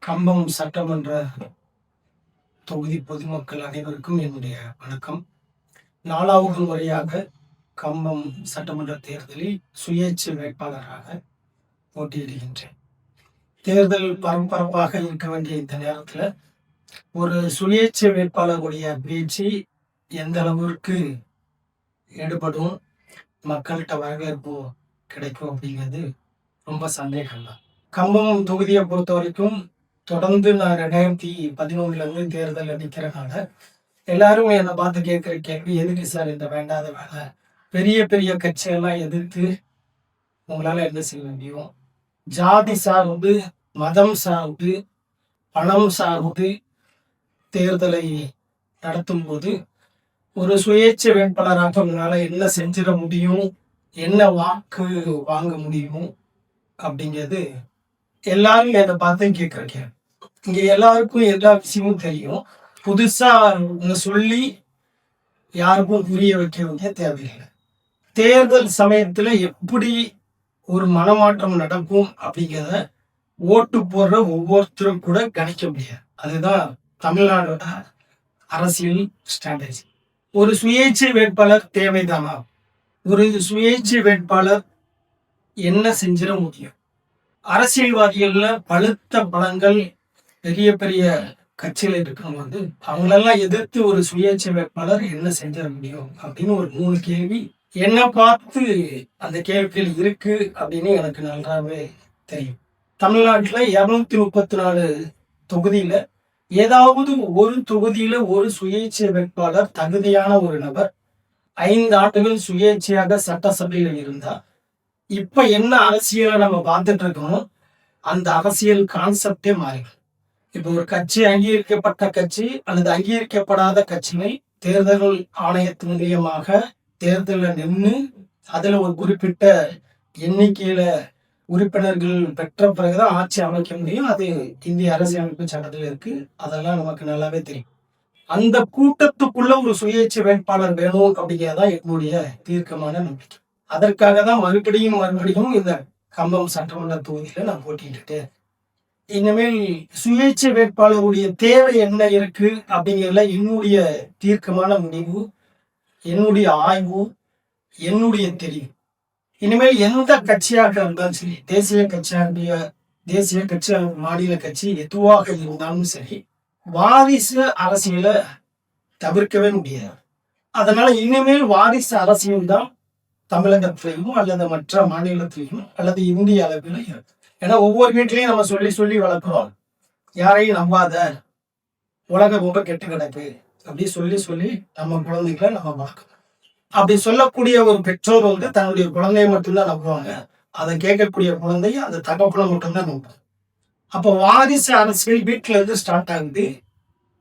கம்பம் சட்டமன்ற தொகுதி பொதுமக்கள் அனைவருக்கும் என்னுடைய வணக்கம். 4வது முறையாக கம்பம் சட்டமன்ற தேர்தலில் சுயேட்சை வேட்பாளராக போட்டியிடுகின்றேன். தேர்தல் பரபரப்பாக இருக்க வேண்டிய இந்த நேரத்தில் ஒரு சுயேட்சை வேட்பாளருடைய பேச்சு எந்த அளவிற்கு ஈடுபடும், மக்கள்கிட்ட வரவேற்பு கிடைக்கும் அப்படிங்கிறது ரொம்ப சந்தேகம் தான். கம்பம் தொகுதியை பொறுத்த வரைக்கும் தொடர்ந்து நான் 2011 தேர்தல் நிற்கிறனால எல்லாரும் என்னை பார்த்து கேட்குற கேள்வி, எதுக்கு சார் இந்த வேண்டாத வேலை, பெரிய பெரிய கட்சியெல்லாம் எதிர்த்து உங்களால் என்ன செய்ய முடியும், ஜாதி சார்ந்து மதம் சார்ந்து பணம் சார்ந்து தேர்தலை நடத்தும் போது ஒரு சுயேட்சை வேட்பாளராக உங்களால் என்ன செஞ்சிட முடியும், என்ன வாக்கு வாங்க முடியும் அப்படிங்கிறது எல்லாரும் என்னை பார்த்து கேட்குறீங்க. இங்க எல்லாருக்கும் எல்லா விஷயமும் தெரியும். புதுசா சொல்லி யாருக்கும் புரிய வைக்க வேண்டிய தேவையில்லை. தேர்தல் சமயத்துல எப்படி ஒரு மனமாற்றம் நடக்கும் அப்படிங்கிறத ஓட்டு போடுற ஒவ்வொருத்தரும் கூட கணிக்க முடியாது. அதுதான் தமிழ்நாடோட அரசியல் ஸ்ட்ராட்டஜி. ஒரு சுயேட்சை வேட்பாளர் தேவைதானா? ஒரு சுயேட்சை வேட்பாளர் என்ன செஞ்சிட முடியும்? அரசியல்வாதிகள்ல பழுத்த பழங்கள் பெரிய பெரிய கட்சியில இருக்கிறவங்க அவங்களெல்லாம் எதிர்த்து ஒரு சுயேட்சை வேட்பாளர் என்ன செஞ்சிட முடியும் அப்படின்னு ஒரு 3 கேள்வி என்ன பார்த்து அந்த கேள்விகள் இருக்கு அப்படின்னு எனக்கு நன்றாவே தெரியும். தமிழ்நாட்டுல 234 தொகுதியில ஏதாவது ஒரு தொகுதியில ஒரு சுயேட்சை வேட்பாளர் தகுதியான ஒரு நபர் 5 ஆண்டுகள் சுயேட்சையாக சட்டசபையில இருந்தா இப்ப என்ன அரசியலை நம்ம பார்த்துட்டு இருக்கோம், அந்த அரசியல் கான்செப்டே மாறிடும். இப்போ ஒரு கட்சி அங்கீகரிக்கப்பட்ட கட்சி அல்லது அங்கீகரிக்கப்படாத கட்சியை தேர்தல் ஆணையத்தின் மூலியமாக தேர்தலில் நின்று அதுல ஒரு குறிப்பிட்ட எண்ணிக்கையில உறுப்பினர்கள் பெற்ற பிறகுதான் ஆட்சி அமைக்க முடியும். அது இந்திய அரசியலமைப்பு சட்டத்தில் இருக்கு. அதெல்லாம் நமக்கு நல்லாவே தெரியும். அந்த கூட்டத்துக்குள்ள ஒரு சுயேட்சை வேட்பாளர் வேணும் அப்படிங்கிறதான் என்னுடைய தீர்க்கமான நம்பிக்கை. அதற்காக தான் மறுபடியும் இந்த கம்பம் சட்டமன்ற தொகுதியில நான் போட்டிட்டு இனிமேல் சுயேட்சை வேட்பாளருடைய தேவை என்ன இருக்கு அப்படிங்கிறதுல என்னுடைய தீர்க்கமான முடிவு, என்னுடைய ஆய்வு, என்னுடைய தெரிவு. இனிமேல் எந்த கட்சியாக இருந்தாலும் சரி, தேசிய கட்சி மாநில கட்சி எதுவாக இருந்தாலும் சரி, வாரிசு அரசியலை தவிர்க்கவே முடியாது. அதனால இனிமேல் வாரிசு அரசியல் தான் தமிழகத்திலையும் அல்லது மற்ற மாநிலத்திலையும் அல்லது இந்திய அளவில் இருக்கு. ஏன்னா ஒவ்வொரு வீட்லையும் நம்ம சொல்லி சொல்லி வளர்க்கிறோம், யாரையும் நம்பாத, உலகம் ரொம்ப கெட்டு கிடக்கு அப்படி சொல்லி சொல்லி நம்ம குழந்தைகளை நம்ம வளர்க்கணும். அப்படி சொல்லக்கூடிய ஒரு பெற்றோர் தன்னுடைய குழந்தைய மட்டும்தான் நம்புவாங்க. அதை கேட்கக்கூடிய குழந்தை அந்த தகப்பனை மட்டும்தான் நம்பும். அப்போ வாரிசு அரசியல் வீட்டுல இருந்து ஸ்டார்ட் ஆகுது,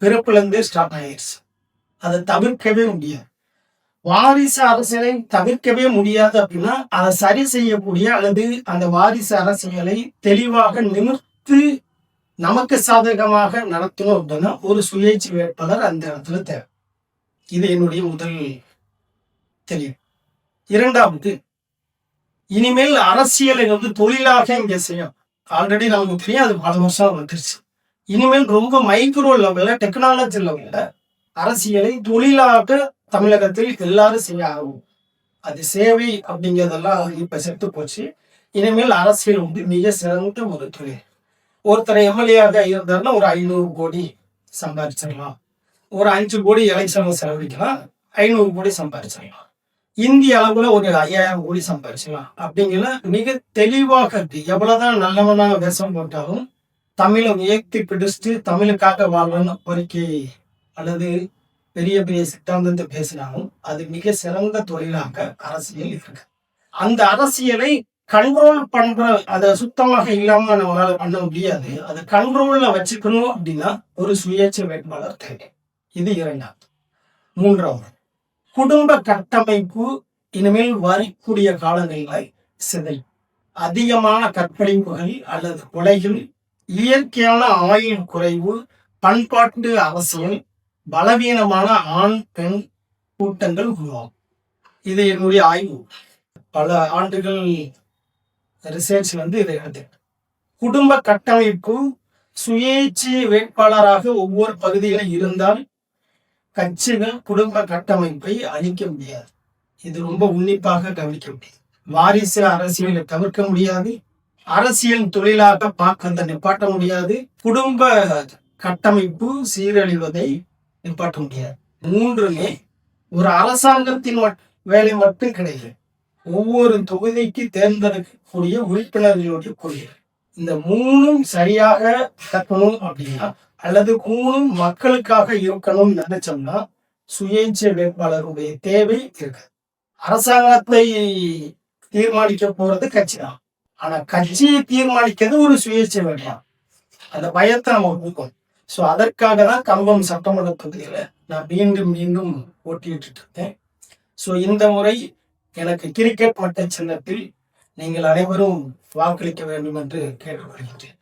பிறப்புல இருந்தே ஸ்டார்ட் ஆயிடுச்சு. அதை தவிர்க்கவே முடியாது. வாரிசு அரசியலை தவிர்க்கவே முடியாது அப்படின்னா அதை சரி செய்யக்கூடிய அல்லது அந்த வாரிசு அரசியலை தெளிவாக நிமிர்த்து நமக்கு சாதகமாக நடத்தணும் அப்படின்னா ஒரு சுயேட்சை வேட்பாளர் அந்த இடத்துல தேவை. இது என்னுடைய முதல் தெளிவு. 2வது, இனிமேல் அரசியலை தொழிலாக இங்க செய்யும். ஆல்ரெடி நமக்கு தெரியும், அது பல வருஷம் வந்துருச்சு. இனிமேல் ரொம்ப மைக்ரோ லெவல்ல, டெக்னாலஜி லெவல்ல அரசியலை தொழிலாக தமிழகத்தில் எல்லாரும் செய்ய ஆகும். அது சேவை அப்படிங்கிறதெல்லாம் இப்ப செத்து போச்சு. இனிமேல் அரசியல் மிக சிறந்த ஒரு தொழில். ஒருத்தர் எம்எல்ஏயாக இருந்தாருன்னா ஒரு 500 கோடி சம்பாதிச்சிடலாம், ஒரு 5 கோடி எலெக்ஷன் செலவழிக்கலாம், 500 கோடி சம்பாதிச்சிடலாம். இந்திய அளவுல ஒரு 5000 கோடி சம்பாதிச்சிடலாம் அப்படிங்கிற மிக தெளிவாக இருக்கு. எவ்வளவுதான் நல்லவனாக வேஷம் போட்டாலும் தமிழை உயர்த்தி பிடிச்சிட்டு தமிழுக்காக வாழணும்னு கோரிக்கை அல்லது பெரிய பெரிய சித்தாந்தத்தை பேசினாலும் அது மிக சிறந்த தொழிலாக அரசியல் இருக்கு. அந்த அரசியலை கண்ட்ரோல் பண்ற, அதை சுத்தமாக இல்லாம நம்மளால பண்ண முடியாது. அதை கண்ட்ரோல்ல வச்சுக்கணும் அப்படின்னா ஒரு சுயேட்சை வேட்பாளர் தேவை. இது 2வது. 3வது, குடும்ப கட்டமைப்பு இனிமேல் வரக்கூடிய காலங்களில் சிதை, அதிகமான கற்பழிப்புகள் அல்லது கொலைகள், இயற்கையான ஆயுள் குறைவு, பண்பாட்டு அரசியல், பலவீனமான ஆண் பெண் கூட்டங்கள் உருவாகும். இது என்னுடைய ஆய்வு, பல ஆண்டுகள் ரிசர்ச் இதை எடுத்து. குடும்ப கட்டமைப்பு சுயேட்சை வேட்பாளராக ஒவ்வொரு பகுதியிலும் இருந்தால் கட்சிகள் குடும்ப கட்டமைப்பை அழிக்க முடியாது. இது ரொம்ப உன்னிப்பாக கவனிக்க முடியும். வாரிசு அரசியலை தவிர்க்க முடியாது. அரசியல் தொழிலாக பார்க்கறத நிப்பாட்ட முடியாது. குடும்ப கட்டமைப்பு சீரழிவதை நிப்பாட்ட முடியாது. மூன்றுமே ஒரு அரசாங்கத்தின் வேலை மட்டும் கிடையாது. ஒவ்வொரு தொகுதிக்கு தேர்ந்தெடுக்கக்கூடிய உறுப்பினர்களுடைய கொள்கை. இந்த மூணும் சரியாக கட்டணும் அப்படின்னா, அல்லது மூணும் மக்களுக்காக இருக்கணும்னு நினைச்சோம்னா சுயேட்சை வேட்பாளருடைய தேவை இருக்கு. அரசாங்கத்தை தீர்மானிக்க போறது கட்சி தான். ஆனா கட்சியை தீர்மானிக்கிறது ஒரு சுயேட்சை வேட்பாளர். அந்த பயத்தை நம்ம கொடுக்கணும். ஸோ அதற்காக தான் கம்பம் சட்டமன்ற தொகுதியில நான் மீண்டும் மீண்டும் போட்டியிட்டு இருக்கேன். ஸோ இந்த முறை எனக்கு கிரிக்கெட் மட்ட சின்னத்தில் நீங்கள் அனைவரும் வாக்களிக்க வேண்டும் என்று கேட்டுக்கொள்கின்றேன்.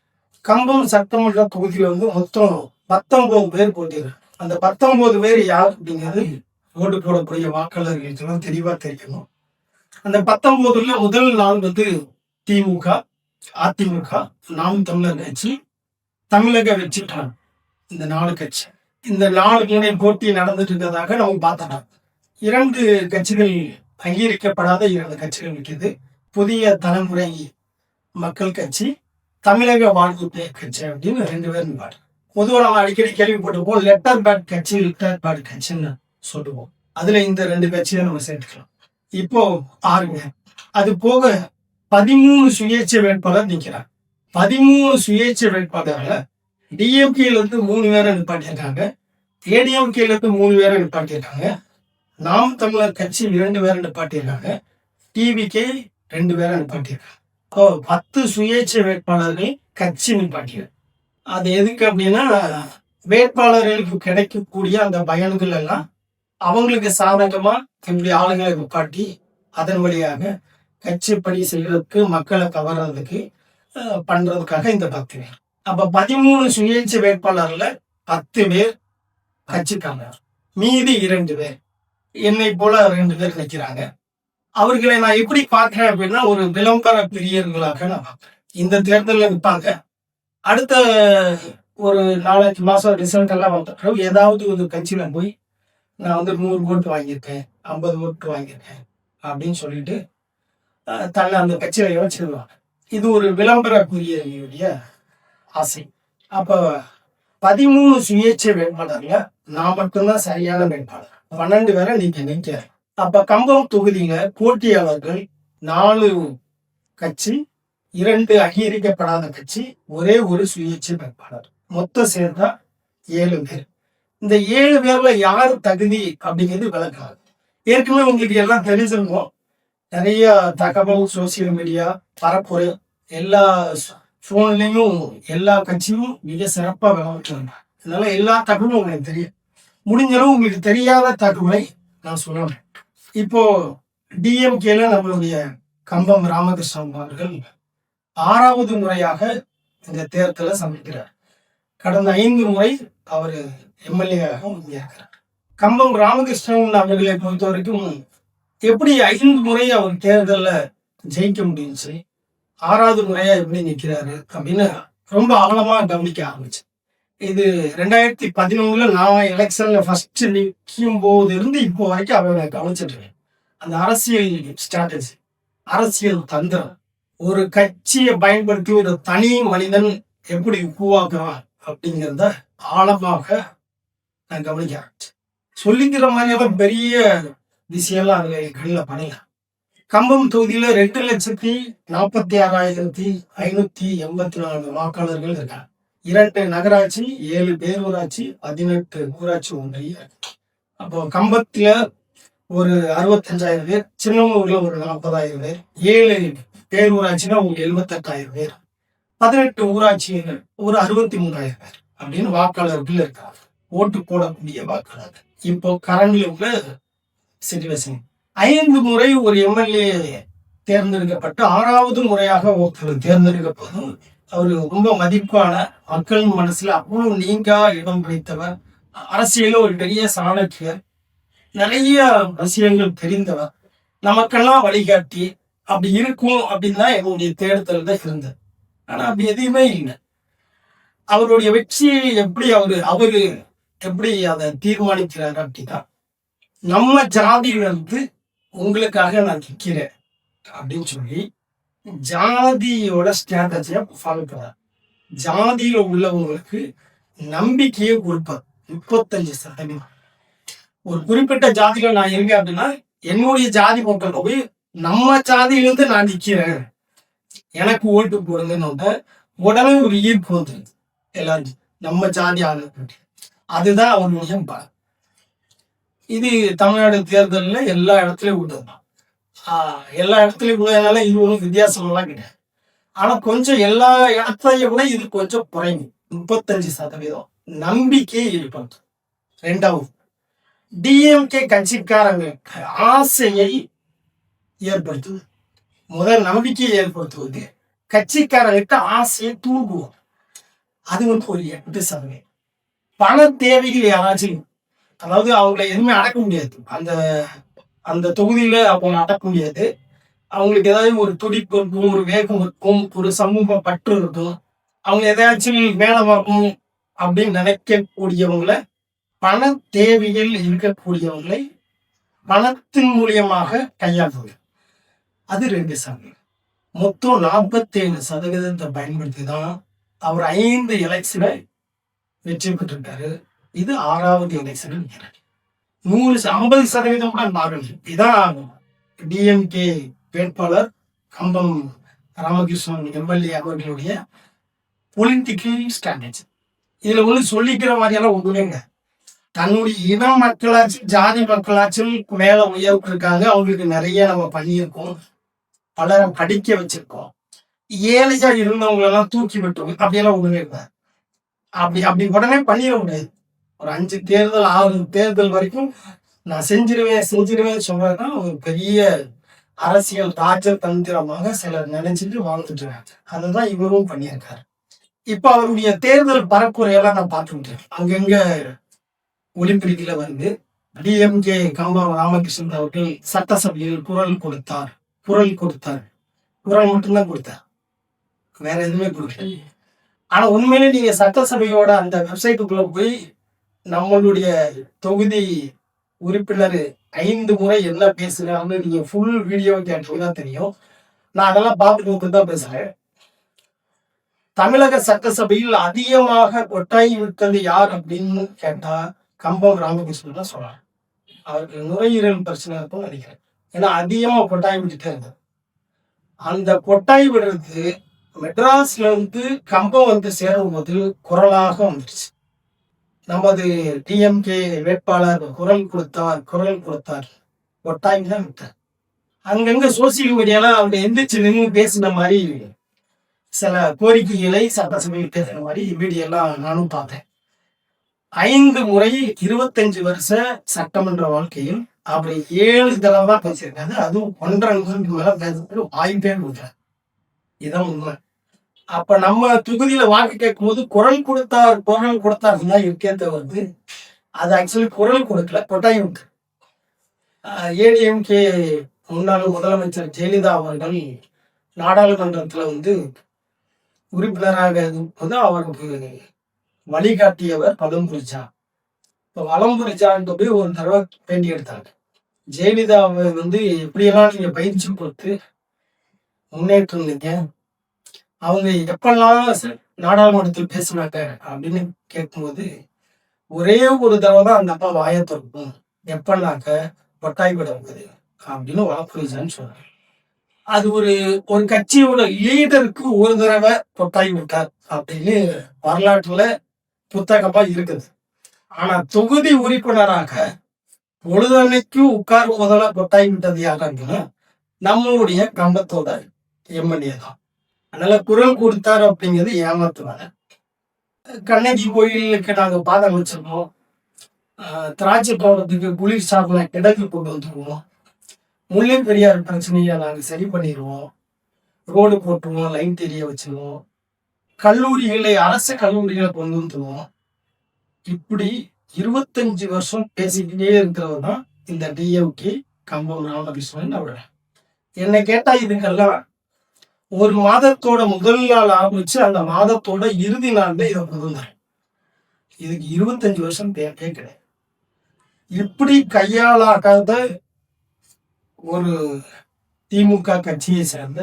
கம்பம் சட்டமன்ற தொகுதியில் மொத்தம் 19 பேர் போட்டியிடுறாங்க. அந்த 19 பேர் யார் அப்படிங்கிறது ஓட்டு போடக்கூடிய வாக்காளர்களுக்கு தெளிவா தெரியணும். அந்த 19ல முதல் நாள் திமுக, அதிமுக, நாம் தமிழர் கட்சி, தமிழக வெற்றிட்டான், இந்த 4 கட்சி. இந்த 4 போட்டி நடந்துட்டு இருக்கிறதாக நம்ம பார்த்தோம். 2 கட்சிகள் அங்கீகரிக்கப்படாத 2 கட்சிகள் நிற்கிது. புதிய தலைமுறை மக்கள் கட்சி, தமிழக வாழ்வு கட்சி அப்படின்னு 2 பேர் நிற்பாரு. பொதுவாக நம்ம அடிக்கடி கேள்விப்பட்டிருப்போம் லெட்டர் பேட் கட்சி, லெட்டர் பேட் கட்சின்னு சொல்லுவோம். அதுல இந்த 2 கட்சியை நம்ம சேர்த்துக்கலாம். இப்போ பாருங்க, அது போக 13 சுயேட்சை வேட்பாளர் நிற்கிறார். 13 சுயேட்சை வேட்பாளர்ல டிஎம்கேல இருந்து 3 பேரை நிப்பாட்டியிருக்காங்க, ஏடிஎம்கேல இருந்து 3 பேரை நிப்பாட்டியிருக்காங்க, நாம் தமிழர் கட்சி 2 பேரை நிப்பாட்டியிருக்காங்க, டிவிகே 2 பேரை நிப்பாட்டியிருக்காங்க. 10 சுயேட்சை வேட்பாளர்கள் கட்சி நிப்பாட்டியது. அது எதுக்கு அப்படின்னா, வேட்பாளர்களுக்கு கிடைக்கக்கூடிய அந்த பயன்கள் எல்லாம் அவங்களுக்கு சாதகமா இப்படி ஆளுங்களை நிப்பாட்டி அதன் வழியாக கட்சி பணி செய்யறதுக்கு, மக்களை கவர்றதுக்கு பண்றதுக்காக இந்த 10 பேர். அப்ப 13 சுயேட்சை வேட்பாளர்ல 10 பேர் கட்சிக்காங்க, மீதி 2 பேர் என்னை போல 2 பேர் நிற்கிறாங்க. அவர்களை நான் எப்படி பார்க்கிறேன் அப்படின்னா, ஒரு விளம்பர பிரியர்களாக நான் பார்க்கிறேன். இந்த தேர்தலில் நிற்பாங்க, அடுத்த ஒரு 4 மாசம் ரிசல்ட் எல்லாம் வந்த ஏதாவது ஒரு கட்சியில போய் நான் 100 ஓட்டு வாங்கியிருக்கேன், 50 ஓட்டு வாங்கியிருக்கேன் அப்படின்னு சொல்லிட்டு தன்னை அந்த கட்சியில யோசிச்சிருவாங்க. இது ஒரு விளம்பர பிரியர்களுடைய ஆசை. அப்ப 13 சுயேட்சை வேட்பாளர்ல நான் மட்டும்தான் சரியான வேட்பாளர். 12 பேரை நீங்க நிற்க. அப்ப கம்பம் தொகுதியில போட்டியாளர்கள் 4 கட்சி, 2 அங்கீகரிக்கப்படாத கட்சி, ஒரே ஒரு சுயேட்சை வேட்பாளர், மொத்தம் சேர்த்தா 7 பேர். இந்த 7 பேர்ல யார் தகுதி அப்படிங்கிறது விளக்காது. ஏற்கனவே உங்களுக்கு எல்லாம் தெரிஞ்சிருக்கும். நிறைய தகவல் சோசியல் மீடியா பரப்புரை எல்லா போன்லயும் எல்லா கட்சியும் மிக சிறப்பா விளம்பிட்டாங்க. அதனால எல்லா தகவலும் உங்களுக்கு தெரியும். முடிஞ்சளவு உங்களுக்கு தெரியாத தகவலை நான் சொல்றேன். இப்போ டிஎம்கேல நம்மளுடைய கம்பம் ராமகிருஷ்ணன் அவர்கள் 6வது முறையாக இந்த தேர்தலை சந்திக்கிறார். கடந்த 5 முறை அவர் எம்எல்ஏவாக இருக்கிறார். கம்பம் ராமகிருஷ்ணன் அவர்களை பொறுத்த வரைக்கும் எப்படி 5 முறை அவர் தேர்தலில் ஜெயிக்க முடியுச்சு, 6வது முறையா எப்படி நிற்கிறாரு அப்படின்னு ரொம்ப ஆழமா கவனிக்க ஆரம்பிச்சு. இது 2011 நான் எலெக்ஷன்ல ஃபர்ஸ்ட் நிற்கும் போது இருந்து இப்போ வரைக்கும் அவரை கவனிச்சிட்டு இருக்கேன். அந்த அரசியல் ஸ்ட்ராட்டஜி, அரசியல் தந்திரம், ஒரு கட்சியை பயன்படுத்தி ஒரு தனி மனிதன் எப்படி உருவாக்குறான் அப்படிங்கிறத ஆழமாக நான் கவனிக்க ஆரம்பிச்சேன். சொல்லிக்கிற மாதிரியெல்லாம் பெரிய விஷயம்லாம் அதுல கண்ணில் பண்ணல. கம்பம் தொகுதியில 2,46,584 வாக்காளர்கள் இருக்காங்க. 2 நகராட்சி, 7 பேரூராட்சி, 18 ஊராட்சி ஒன்றிய. அப்போ கம்பத்துல ஒரு 65,000 பேர், சின்னமூர்ல ஒரு 40,000 பேர், 7 பேரூராட்சினா ஒரு 78,000 பேர், 18 ஊராட்சிகள் ஒரு 63,000 பேர் அப்படின்னு வாக்காளர்கள் இருக்காங்க, ஓட்டு போடக்கூடிய வாக்காளர்கள். இப்போ கரண்ட்ல உள்ள சிச்சுவேஷன் 5 முறை ஒரு எம்எல்ஏ தேர்ந்தெடுக்கப்பட்டு 6வது முறையாக ஒருத்தர் தேர்ந்தெடுக்கப்படும். அவரு ரொம்ப மதிப்பான, மக்கள் மனசுல அவ்வளவு நீங்கா இடம் பிடித்தவர், அரசியல ஒரு பெரிய சாணக்கியர், நிறைய விஷயங்கள் தெரிந்தவர், நமக்கெல்லாம் வழிகாட்டி அப்படி இருக்கும் அப்படின்னு தான் என்னுடைய தேர்தல் தான் இருந்தது. ஆனா அப்படி எதுவுமே இல்லை. அவருடைய வெற்றியை எப்படி அவரு எப்படி அதை தீர்மானிக்கிறாரு அப்படின்னா, நம்ம ஜாதியில இருந்து உங்களுக்காக நான் நிற்கிறேன் அப்படின்னு சொல்லி ஜாதியோட ஸ்ட்ராட்டஜியை ஃபாலோ பண்ணார். ஜாதியில உள்ளவங்களுக்கு நம்பிக்கையை கொடுப்பார். 35% ஒரு குறிப்பிட்ட ஜாதியில நான் இருக்கேன் அப்படின்னா, என்னுடைய ஜாதி மக்கள் போய் நம்ம ஜாதியிலிருந்து நான் நிக்கிறேன், எனக்கு ஓட்டு போடுங்கன்னு உடனே ஒரு ஈர்ப்பு வந்துருது எல்லாரும் நம்ம ஜாதி ஆளு. அதுதான் அவருடைய பலம். இது தமிழ்நாடு தேர்தலில் எல்லா இடத்துலயும் உள்ளதுதான். எல்லா இடத்துலயும் உள்ளதுனால இது ஒன்றும் வித்தியாசமெல்லாம் கிடையாது. ஆனா கொஞ்சம் எல்லா இடத்தையும் விட இது கொஞ்சம் குறைவு. 35% நம்பிக்கையை ஏற்படுத்தும். ரெண்டாவது, டிஎம்கே கட்சிக்காரங்களுக்கு ஆசையை ஏற்படுத்துவது. முதல் நம்பிக்கையை ஏற்படுத்துவது, கட்சிக்காரர்களுக்கு ஆசையை தூங்குவோம். அது ஒரு 8%. பண தேவைகள் யாராச்சும், அதாவது அவங்களை எதுவுமே அடக்க முடியாது, அந்த அந்த தொகுதியில அவங்க அடக்க முடியாது. அவங்களுக்கு ஏதாவது ஒரு துடிப்பு இருக்கும், ஒரு வேகம் இருக்கும், ஒரு சமூக பற்று இருக்கும். அவங்க எதாச்சும் வேலை பார்க்கணும் அப்படின்னு நினைக்கக்கூடியவங்களை, பண தேவைகள் இருக்கக்கூடியவங்களை பணத்தின் மூலியமாக கையாளுவது. அது 2%. மொத்தம் 47% பயன்படுத்தி தான் அவர் 5 எலெக்ஷனை வெற்றி பெற்றிருக்காரு. இது 6வது எலெக்ஷன். 50% கூட மாறல. இதான் டிஎம்கே வேட்பாளர் கம்பம் ராமகிருஷ்ணன் எம்எல்ஏ அவர்களுடைய பொலிட்டிக்கல் ஸ்ட்ராட்டஜி. இதுல ஒண்ணு சொல்லிக்கிற மாதிரியெல்லாம் ஒண்ணுமேங்க. தன்னுடைய இன மக்களாச்சும் ஜாதி மக்களாச்சும் மேல உயர்வு இருக்காங்க, அவங்களுக்கு நிறைய நம்ம பண்ணியிருக்கோம், பலரை படிக்க வச்சிருக்கோம். ஏழையா இருந்தவங்களெல்லாம் தூக்கி விட்டோம் அப்படியெல்லாம் ஒண்ணுமே இல்லை. அப்படி உடனே பண்ணிட முடியாது. ஒரு 5 தேர்தல் 6 தேர்தல் வரைக்கும் நான் செஞ்சிருவேன் சொல்றதுதான் ஒரு பெரிய அரசியல் ராஜதந்திரமாக சிலர் நினைச்சிட்டு வாழ்ந்துட்டு இருக்காங்க. அதுதான் இவரும் பண்ணியிருக்காரு. இப்ப அவருடைய தேர்தல் பரப்புரையெல்லாம் நான் பார்த்துக்கிட்டேன். அங்கங்க ஒலிம்பிரிக்கில வந்து டிஎம்கே கம்பம் ராமகிருஷ்ணன் அவர்கள் சட்டசபையில் குரல் கொடுத்தார். குரல் மட்டும்தான் கொடுத்தார், வேற எதுவுமே கொடுக்கல. ஆனா உண்மையிலே நீங்க சட்டசபையோட அந்த வெப்சைட்டுக்குள்ள போய் நம்மளுடைய தொகுதி உறுப்பினர் 5 முறை என்ன பேசுறாருன்னு நீங்க ஃபுல் வீடியோ கேட்டீங்கன்னா தெரியும். நான் அதெல்லாம் பார்த்துட்டு தான் பேசுறேன். தமிழக சட்டசபையில் அதிகமாக கொட்டாய் விட்டது யார் அப்படின்னு கேட்டா கம்பம் ராமகிருஷ்ணன் தான் சொல்றாரு. அவருக்கு நுரையீரல் பிரச்சனை இருக்கும் நினைக்கிறேன். ஏன்னா அதிகமா கொட்டாய் விட்டுட்டே இருந்தது. அந்த கொட்டாய் விடுறது மெட்ராஸ்ல இருந்து கம்பம் வந்து சேரும் போது குரலாக வந்துருச்சு. நமது டிஎம்கே வேட்பாளர் குரல் கொடுத்தார் கொட்டாய் தான் விட்டார். அங்கங்க சோசியல் மீடியால அவங்க எந்திரிச்சு நின்று பேசின மாதிரி சில கோரிக்கைகளை சட்டசபையில் பேசுற மாதிரி வீடியோ எல்லாம் நானும் பார்த்தேன். 5 முறை 25 வருஷ சட்டமன்ற வாழ்க்கையில் அப்படி 7 தடவை தான் பேசியிருக்காரு. அதுவும் 1.5 நிமிஷத்துக்கு மேல பேசுறதுக்கு வாய்ப்பே கொடுத்தார். இதான் உண்மை. அப்ப நம்ம தொகுதியில வாக்கு கேட்கும் போது குரல் கொடுத்தாருன்னா இருக்கே வந்து அது ஆக்சுவலி குரல் கொடுக்கல, கொட்டாய் விட்டு. ஏடிஎம்கே முன்னாள் முதலமைச்சர் ஜெயலலிதா அவர்கள் நாடாளுமன்றத்துல வந்து உறுப்பினராக இருப்பது அவருக்கு வழிகாட்டியவர் பழம்புரிச்சா. இப்போ வளம்புரிச்சான்ட்டு போய் ஒரு தடவை பேட்டி எடுத்தாங்க. ஜெயலலிதாவை வந்து எப்படியெல்லாம் நீங்க பயிற்சி கொடுத்து முன்னேற்றிருந்தீங்க, அவங்க எப்பெல்லாம் நாடாளுமன்றத்தில் பேசினாங்க அப்படின்னு கேட்கும்போது ஒரே ஒரு தடவை தான் அந்த அப்பா வாயை திறக்கும், எப்பன்னாக்க கொட்டாய் விட இருக்குது அப்படின்னு வளம்புரிச்சான்னு சொல்றாங்க. அது ஒரு கட்சியோட லீடருக்கு ஒரு தடவை கொட்டாய் விட்டார் அப்படின்னு வரலாற்றுல புத்தகமா இருக்குது. ஆனா தொகுதி உறுப்பினராக பொழுதன்னைக்கு உட்கார் முதல்ல கொட்டாய் விட்டது யாருன்னா நம்மளுடைய கம்பத்தோட எம்எல்ஏ தான். அதனால குரல் கொடுத்தாரு அப்படிங்கிறது ஏமாத்துவாங்க. கண்ணகி கோயிலுக்கு நாங்க பாதம் வச்சிருக்கோம், திராட்சை தோட்டத்துக்கு குளிர் சாப்பிட கிடக்கு கொண்டு வந்துருவோம், முல்லை பெரியார் பிரச்சனையை நாங்க சரி பண்ணிடுவோம், ரோடு போட்டுருவோம், லைன் தெரிய வச்சிருவோம், கல்லூரிகளை அரசு கல்லூரிகளை கொண்டு வந்துருவோம். இப்படி 25 வருஷம் பேசிக்கிட்டே இருக்கிறவர் தான் இந்த டிஎம்கே கம்பம் ராமகிருஷ்ணன் அவர். என்னை கேட்டா இதுக்கெல்லாம் ஒரு மாதத்தோட முதல் நாள் ஆரம்பிச்சு அந்த மாதத்தோட இறுதி நாள்ல இதை புகுந்தார். இதுக்கு 25 வருஷம் தேவையே கிடையாது. இப்படி கையாளாகாத ஒரு திமுக கட்சியை சேர்ந்த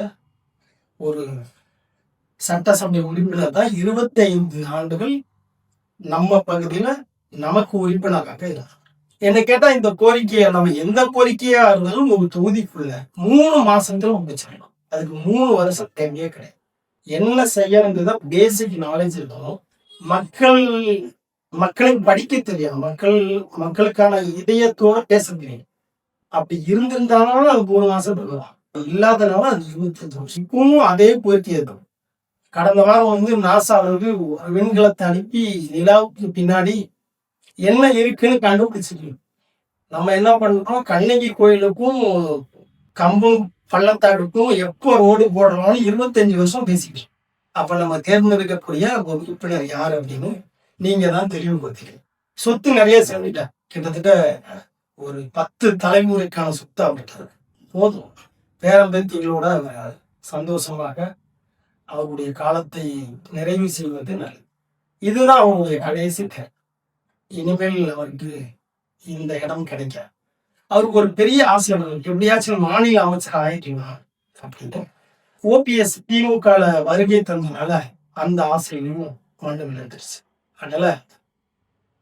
ஒரு சட்டசபை உறுப்பினர் தான் 25 ஆண்டுகள் நம்ம பகுதியில நமக்கு உறுப்பினராக இருந்தார். என்ன கேட்டா இந்த கோரிக்கையை நம்ம எந்த கோரிக்கையா இருந்தாலும் ஒரு தொகுதிக்குள்ள 3 மாசத்துல முடிச்சிடலாம். அதுக்கு 3 வருஷம் தேவையே கிடையாது. என்ன செய்யறதுதான் பேசிக் நாலேஜ் இருக்கணும். மக்களை படிக்க தெரியும். மக்களுக்கான இதயத்தோட பேச தெரியும். அப்படி இருந்திருந்தாலும் அது 3 மாசம் இருக்கலாம். இல்லாதனால அது 25 வருஷம். இப்பவும் அதே கோரிக்கை தான். கடந்த வாரம் நாசாவுக்கு விண்கலத்தை அனுப்பி நிலாவுக்கு பின்னாடி என்ன இருக்குன்னு கண்டுபிடிச்சிருக்கோம். நம்ம என்ன பண்றோம், கண்ணகி கோயிலுக்கும் கம்பம் பள்ளத்தாடுக்கும் எப்போ ரோடு போடுறோம்னு 25 வருஷம் பேசிக்கிட்டு. அப்ப நம்ம தேர்ந்தெடுக்கக்கூடிய ஒரு உறுப்பினர் யார் அப்படின்னு நீங்க தான் தெளிவுபடுத்திக்கணும். சொத்து நிறைய சேர்ந்துட்டார். கிட்டத்தட்ட ஒரு 10 தலைமுறைக்கான சொத்து அவர்கிட்ட போதும். பேரம்பேத்திகளோட சந்தோஷமாக அவருடைய காலத்தை நிறைவு செய்வது நல்லது. இதுதான் அவருடைய கடைசி தேர்வு. இனிமேல் அவருக்கு இந்த இடம் கிடைக்க அவருக்கு ஒரு பெரிய ஆசை. எப்படியாச்சும் மாநில அமைச்சர் ஆயிட்டீங்களா அப்படின்ட்டு ஓபிஎஸ் திமுக வருகை தந்தனால அந்த ஆசையிலும் மண்டு விழுந்துருச்சு. அதனால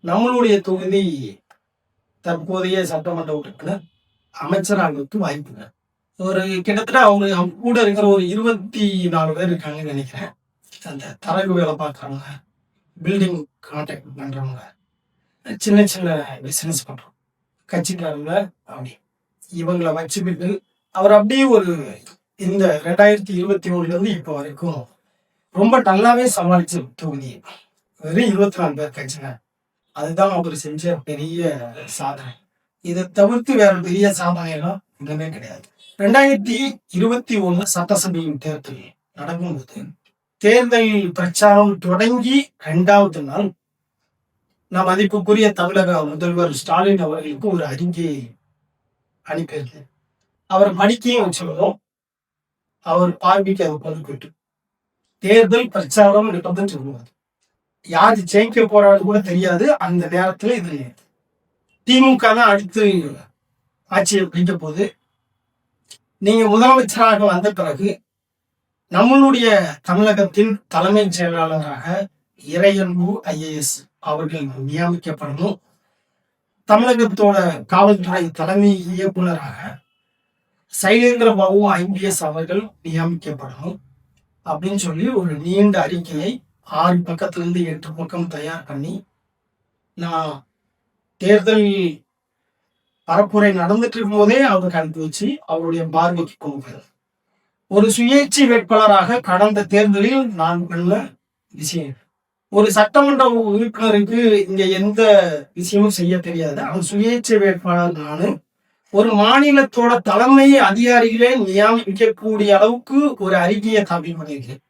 நம்மளுடைய தொகுதி தற்போதைய சட்டமன்ற உறுப்பினர் அமைச்சராகிறதுக்கு வாய்ப்புங்க. ஒரு கிட்டத்தட்ட அவங்க கூட இருக்கிற ஒரு 24 பேர் இருக்காங்கன்னு நினைக்கிறேன். அந்த தரகு வேலை பார்க்குறவங்க, பில்டிங் கான்ட்ராக்ட் பண்றவங்க, சின்ன சின்ன பிசினஸ் பண்றோம், கட்சிக்காரங்க, அப்படி இவங்களை வச்சுக்கிட்டு அவர் அப்படியே ஒரு இந்த 2021 இப்போ வரைக்கும் ரொம்ப நல்லாவே சமாளிச்சு தொகுதி. வெறும் 24 பேர் கட்சிங்க. அதுதான் அவர் செஞ்ச பெரிய சாதனை. இதை தவிர்த்து வேற பெரிய சாதனை எல்லாம் இன்னுமே கிடையாது. 2021 சட்டசபையின் தேர்தல் நடக்கும்போது தேர்தல் பிரச்சாரம் தொடங்கி 2வது நாள் நான் மதிப்புக்குரிய தமிழக முதல்வர் ஸ்டாலின் அவர்களுக்கு ஒரு அறிக்கை அனுப்பியிருக்கு. அவர் படிக்கையும் வச்சுருந்தோம். அவர் பார்வைக்கு அதை பதிவிட்டு தேர்தல் பிரச்சாரம் நடந்ததுன்னு சொல்லுவார். யாரு ஜெயிக்க போறாரு கூட தெரியாது. அந்த நேரத்துல இது திமுக தான் அடுத்து ஆட்சியை பிடிக்க போது. நீங்க முதலமைச்சராக வந்த பிறகு நம்மளுடைய தமிழகத்தின் தலைமைச் செயலாளராக இறையன்பு IAS அவர்கள் நியமிக்கப்படணும். தமிழகத்தோட காவல்துறை தலைமை இயக்குநராக சைலேந்திர பாபு IPS அவர்கள் நியமிக்கப்படணும் அப்படின்னு சொல்லி ஒரு நீண்ட அறிக்கையை 6 பக்கத்திலிருந்து 8 பக்கம் தயார் பண்ணி நான் தேர்தல் பரப்புரை நடந்துட்டு இருக்கும் போதே அவருக்கு அனுப்பி வச்சு அவருடைய பார்வைக்கு கொண்டு ஒரு சுயேட்சை வேட்பாளராக கடந்த தேர்தலில் நான் பண்ண விஷயம். ஒரு சட்டமன்ற உறுப்பினருக்கு இங்க எந்த விஷயமும் செய்ய தெரியாது. அவர் சுயேட்சை வேட்பாளர் நானு ஒரு மாநிலத்தோட தலைமை அதிகாரிகளே நியமிக்கக்கூடிய அளவுக்கு ஒரு அறிக்கையை தாக்கல் பண்ணியிருக்கேன்.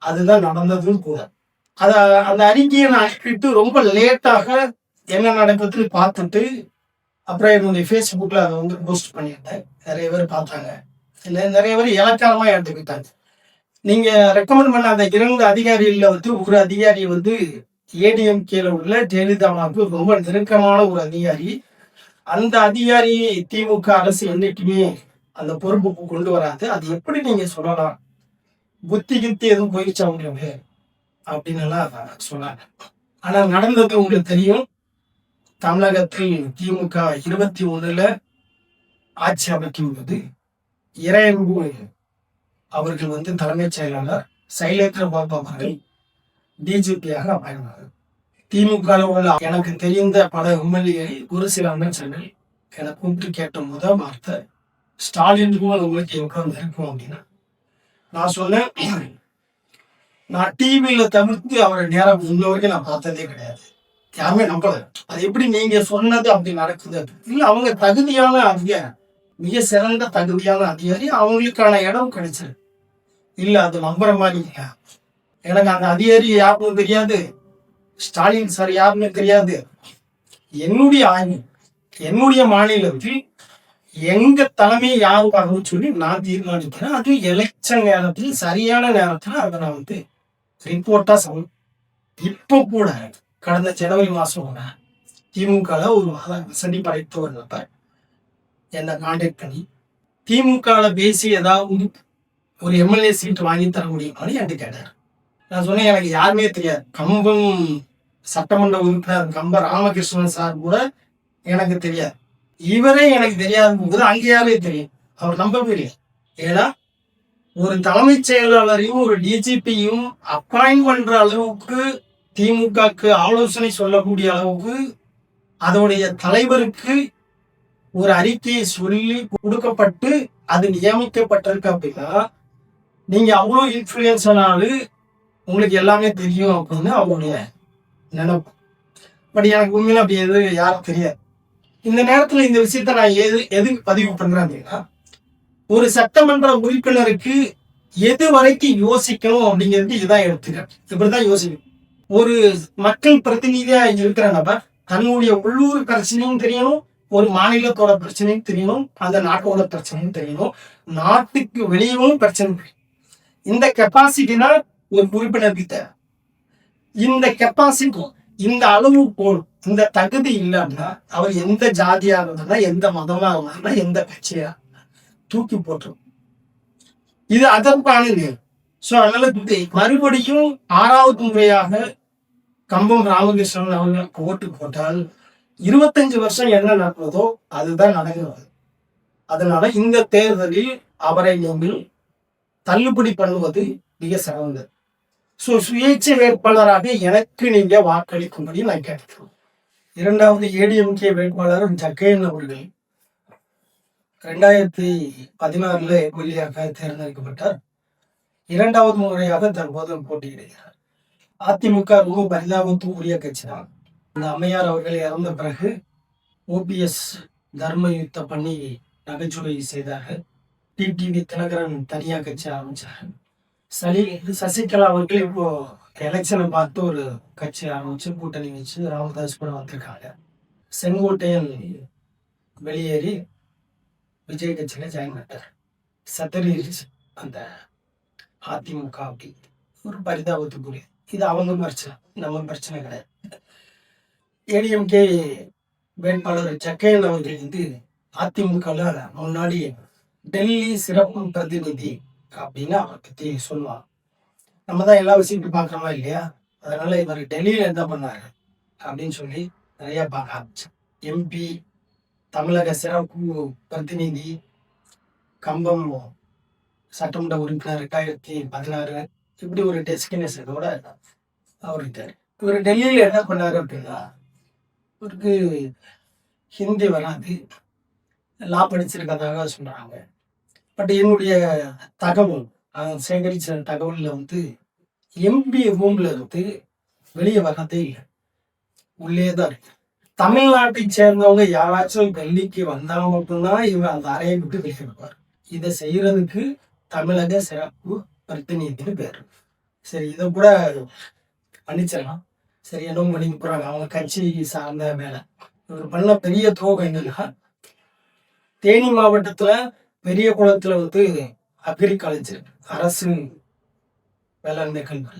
அதுதான் நடந்ததுன்னு கூட. அந்த அறிக்கையை நான் அனுப்பிட்டு ரொம்ப லேட்டாக என்ன நடக்குதுன்னு பார்த்துட்டு அப்புறம் என்னுடைய ஃபேஸ்புக்கில் அதை போஸ்ட் பண்ணியிருந்தேன். நிறைய பேர் பார்த்தாங்க. நிறைய பேர் இலக்காரமாக எடுத்துக்கிட்டாங்க. நீங்கள் ரெக்கமெண்ட் பண்ண அந்த 2 அதிகாரிகளில் ஒரு அதிகாரி ADMKல உள்ள ஜெயலலிதாவுக்கு ரொம்ப நெருக்கமான ஒரு அதிகாரி. அந்த அதிகாரி திமுக அரசு என்னைக்குமே அந்த பொறுப்புக்கு கொண்டு வராது. அது எப்படி நீங்கள் சொல்லலாம், புத்தி எதுவும் போயிடுச்சா உங்களுக்கு அப்படின்னு எல்லாம் சொன்னாங்க. ஆனால் நடந்தது உங்களுக்கு தெரியும். தமிழகத்தில் திமுக 21 ஆட்சி அமைக்கும் போது இறையன்பு அவர்கள் தலைமைச் செயலாளர், சைலேந்திர பாபு அவர்கள் DGP-யாக அமைந்தார். திமுக உள்ள எனக்கு தெரிந்த பல MLA ஒரு சில அமைச்சர்கள் என்னை கூப்பிட்டு கேட்ட முதல் வார்த்தை ஸ்டாலினுக்கும் உங்களுக்கு எவ்வளவு இருக்கும் அப்படின்னா நான் சொன்னேன், நான் டிவியில தவிர்த்து அவரை நேரம் இன்ன வரைக்கும் நான் பார்த்ததே கிடையாது. யாருமே நம்பல. அது எப்படி நீங்க சொன்னது அப்படி நடக்குது? இல்ல, அவங்க தகுதியான அதிகாரி, மிக சிறந்த தகுதியான அதிகாரி, அவங்களுக்கான இடம் கிடைச்சது. இல்ல, அது நம்புற மாதிரி இல்ல. எனக்கு அந்த அதிகாரி யாருன்னு தெரியாது, ஸ்டாலின் சார் யாருன்னு தெரியாது. என்னுடைய ஆய்வு, என்னுடைய மாநிலத்தில் எங்க தலைமை யாருக்காகவும் சொல்லி நான் தீர்மானிக்கிறேன். அதுவும் எலெக்ஷன் நேரத்தில் சரியான நேரத்துல அதை நான் வந்து ரிப்போர்ட்டா இப்போ கூட கடந்த ஜனவரி மாசம் கூட திமுக ஒரு வசதி படைத்தவர் நபர் என்னை கான்டாக்ட் பண்ணி திமுக பேசி ஏதாவது ஒரு எம்எல்ஏ சீட் வாங்கி தர முடியுமான்னு என்கிட்ட கேட்டார். நான் சொன்னேன், எனக்கு யாருமே தெரியாது. கம்பம் சட்டமன்ற உறுப்பினர் கம்ப ராமகிருஷ்ணன் சார் கூட எனக்கு தெரியாது. இவரே எனக்கு தெரியாத போது அங்கே யாரே தெரியும், அவர் நம்ப முடியல. ஏன்னா ஒரு தலைமைச் செயலாளரையும் ஒரு டிஜிபியும் அப்பாயிண்ட் பண்ற அளவுக்கு திமுகக்கு ஆலோசனை சொல்லக்கூடிய அளவுக்கு அதோடைய தலைவருக்கு ஒரு அறிக்கையை சொல்லி கொடுக்கப்பட்டு அது நியமிக்கப்பட்டிருக்கு அப்படின்னா நீங்க அவ்வளோ இன்ஃபுளுன்ஸானாலு உங்களுக்கு எல்லாமே தெரியும் அப்படின்னு அவருடைய நினைப்பு. பட் எனக்கு உண்மையில அப்படி எதுவும் யாரும் தெரியாது. இந்த நேரத்துல இந்த விஷயத்த நான் எதுக்கு பதிவு பண்றேன் அப்படின்னா, ஒரு சட்டமன்ற உறுப்பினருக்கு எது வரைக்கும் யோசிக்கணும் அப்படிங்கிறது இதுதான் எடுத்துக்கிறேன். இப்படிதான் யோசிக்கணும். ஒரு மக்கள் பிரதிநிதியா இருக்கிற நபர் தன்னுடைய உள்ளூர் பிரச்சனையும் தெரியணும், ஒரு மாநிலத்தோட பிரச்சனையும் தெரியணும், அந்த நாட்டோட பிரச்சனையும் தெரியணும், நாட்டுக்கு வெளியவும் பிரச்சனை. இந்த கெப்பாசிட்டினா ஒரு உறுப்பினருக்கு தேவை. இந்த கெப்பாசிட்டி, இந்த அளவு போல், இந்த தகுதி இல்லைன்னா அவர் எந்த ஜாதியா இருந்தா, எந்த மதமா இருந்தா, எந்த கட்சியா தூக்கி போட்டுரும். இது அதற்கான நேரம். சோ அதனால மறுபடியும் 6வது முறையாக கம்பம் ராமகிருஷ்ணன் அவர்களுக்கு ஓட்டு போட்டால் 25 வருஷம் என்ன நடந்ததோ அதுதான் நடக்கிறது. அதனால இந்த தேர்தலில் அவரை நீங்கள் தள்ளுபடி பண்ணுவது மிக சிறந்தது. சோ சுயேட்சை வேட்பாளராக எனக்கு நீங்க வாக்களிக்கும்படி நான் கேட்கிறேன். 2வது ஏடிஎம்கே வேட்பாளர் ஜக்கையன் அவர்கள் 2016 எம்எல்ஏயாக தேர்ந்தெடுக்கப்பட்டார். 2வது முறையாக தற்போது போட்டியிடுகிறார். அதிமுக ரொம்ப பரிதாபத்துக்குரிய கட்சி தான். இந்த அம்மையார் அவர்கள் இறந்த பிறகு ஓபிஎஸ் தர்ம யுத்தம் பண்ணி நகைச்சுவை செய்தார்கள். டிடிவி தினகரன் தனியா கட்சி ஆரம்பிச்சாரு. சசிகலா அவர்கள் இப்போ எலெக்ஷனை பார்த்து ஒரு கட்சி ஆரம்பிச்சு கூட்டணி வச்சு ராமதாஸ் கூட வந்திருக்காங்க. செங்கோட்டையன் வெளியேறி விஜய் கட்சியில ஜாயின் பண்ணிட்டார். சத்தரிச்சு அந்த அதிமுக அப்படி ஒரு பரிதாபத்துக்குரிய. இது அவங்க பிரச்சனை, நம்ம பிரச்சனை கிடையாது. ஏடிஎம்கே வேட்பாளர் ஜக்கையன் அவர்கள் வந்து அதிமுக முன்னாடி டெல்லி சிறப்பு பிரதிநிதி அப்படின்னு அவரை பத்தி சொல்லுவாங்க. நம்ம தான் எல்லா விஷயத்தையும் பார்க்கறோமா இல்லையா? அதனால இவர் டெல்லியில என்ன பண்ணாரு அப்படின்னு சொல்லி நிறைய பார்க்க ஆரம்பிச்சேன். எம்பி, தமிழக சிறப்பு பிரதிநிதி, கம்பம் சட்டமன்ற உறுப்பினர் 2016, இப்படி ஒரு டெஸ்டினேஷனோட அவர் இருக்காரு. இவர் டெல்லியில என்ன பண்ணாரு அப்படின்னா, இவருக்கு ஹிந்தி வராது, லா படிச்சிருக்கதாக சொல்றாங்க. பட் என்னுடைய தகவல் சேகரிச்ச தகவல்ல வந்து எம்பி ரூம்ல இருந்து வெளியே வர்றதே இல்லை, உள்ளே தான் இருக்கு. தமிழ்நாட்டை சேர்ந்தவங்க யாராச்சும் டெல்லிக்கு வந்தாங்க மட்டும்தான் இவர் அந்த அறையை விட்டு வெளியே இருப்பார். இதை செய்யறதுக்கு தமிழக சிறப்பு பிரதிநிதினு பேர். சரி, இதை கூட பண்ணிச்சிடலாம். சரி, என்ன பண்ணி போறாங்க, அவங்க கட்சி சார்ந்த வேலை. இவர் பண்ண பெரிய துரோகம் என்னன்னா, தேனி மாவட்டத்துல பெரிய குளத்துல வந்து அக்ரிகல்ச்சர் அரசு வேளாண்மை கல்வி,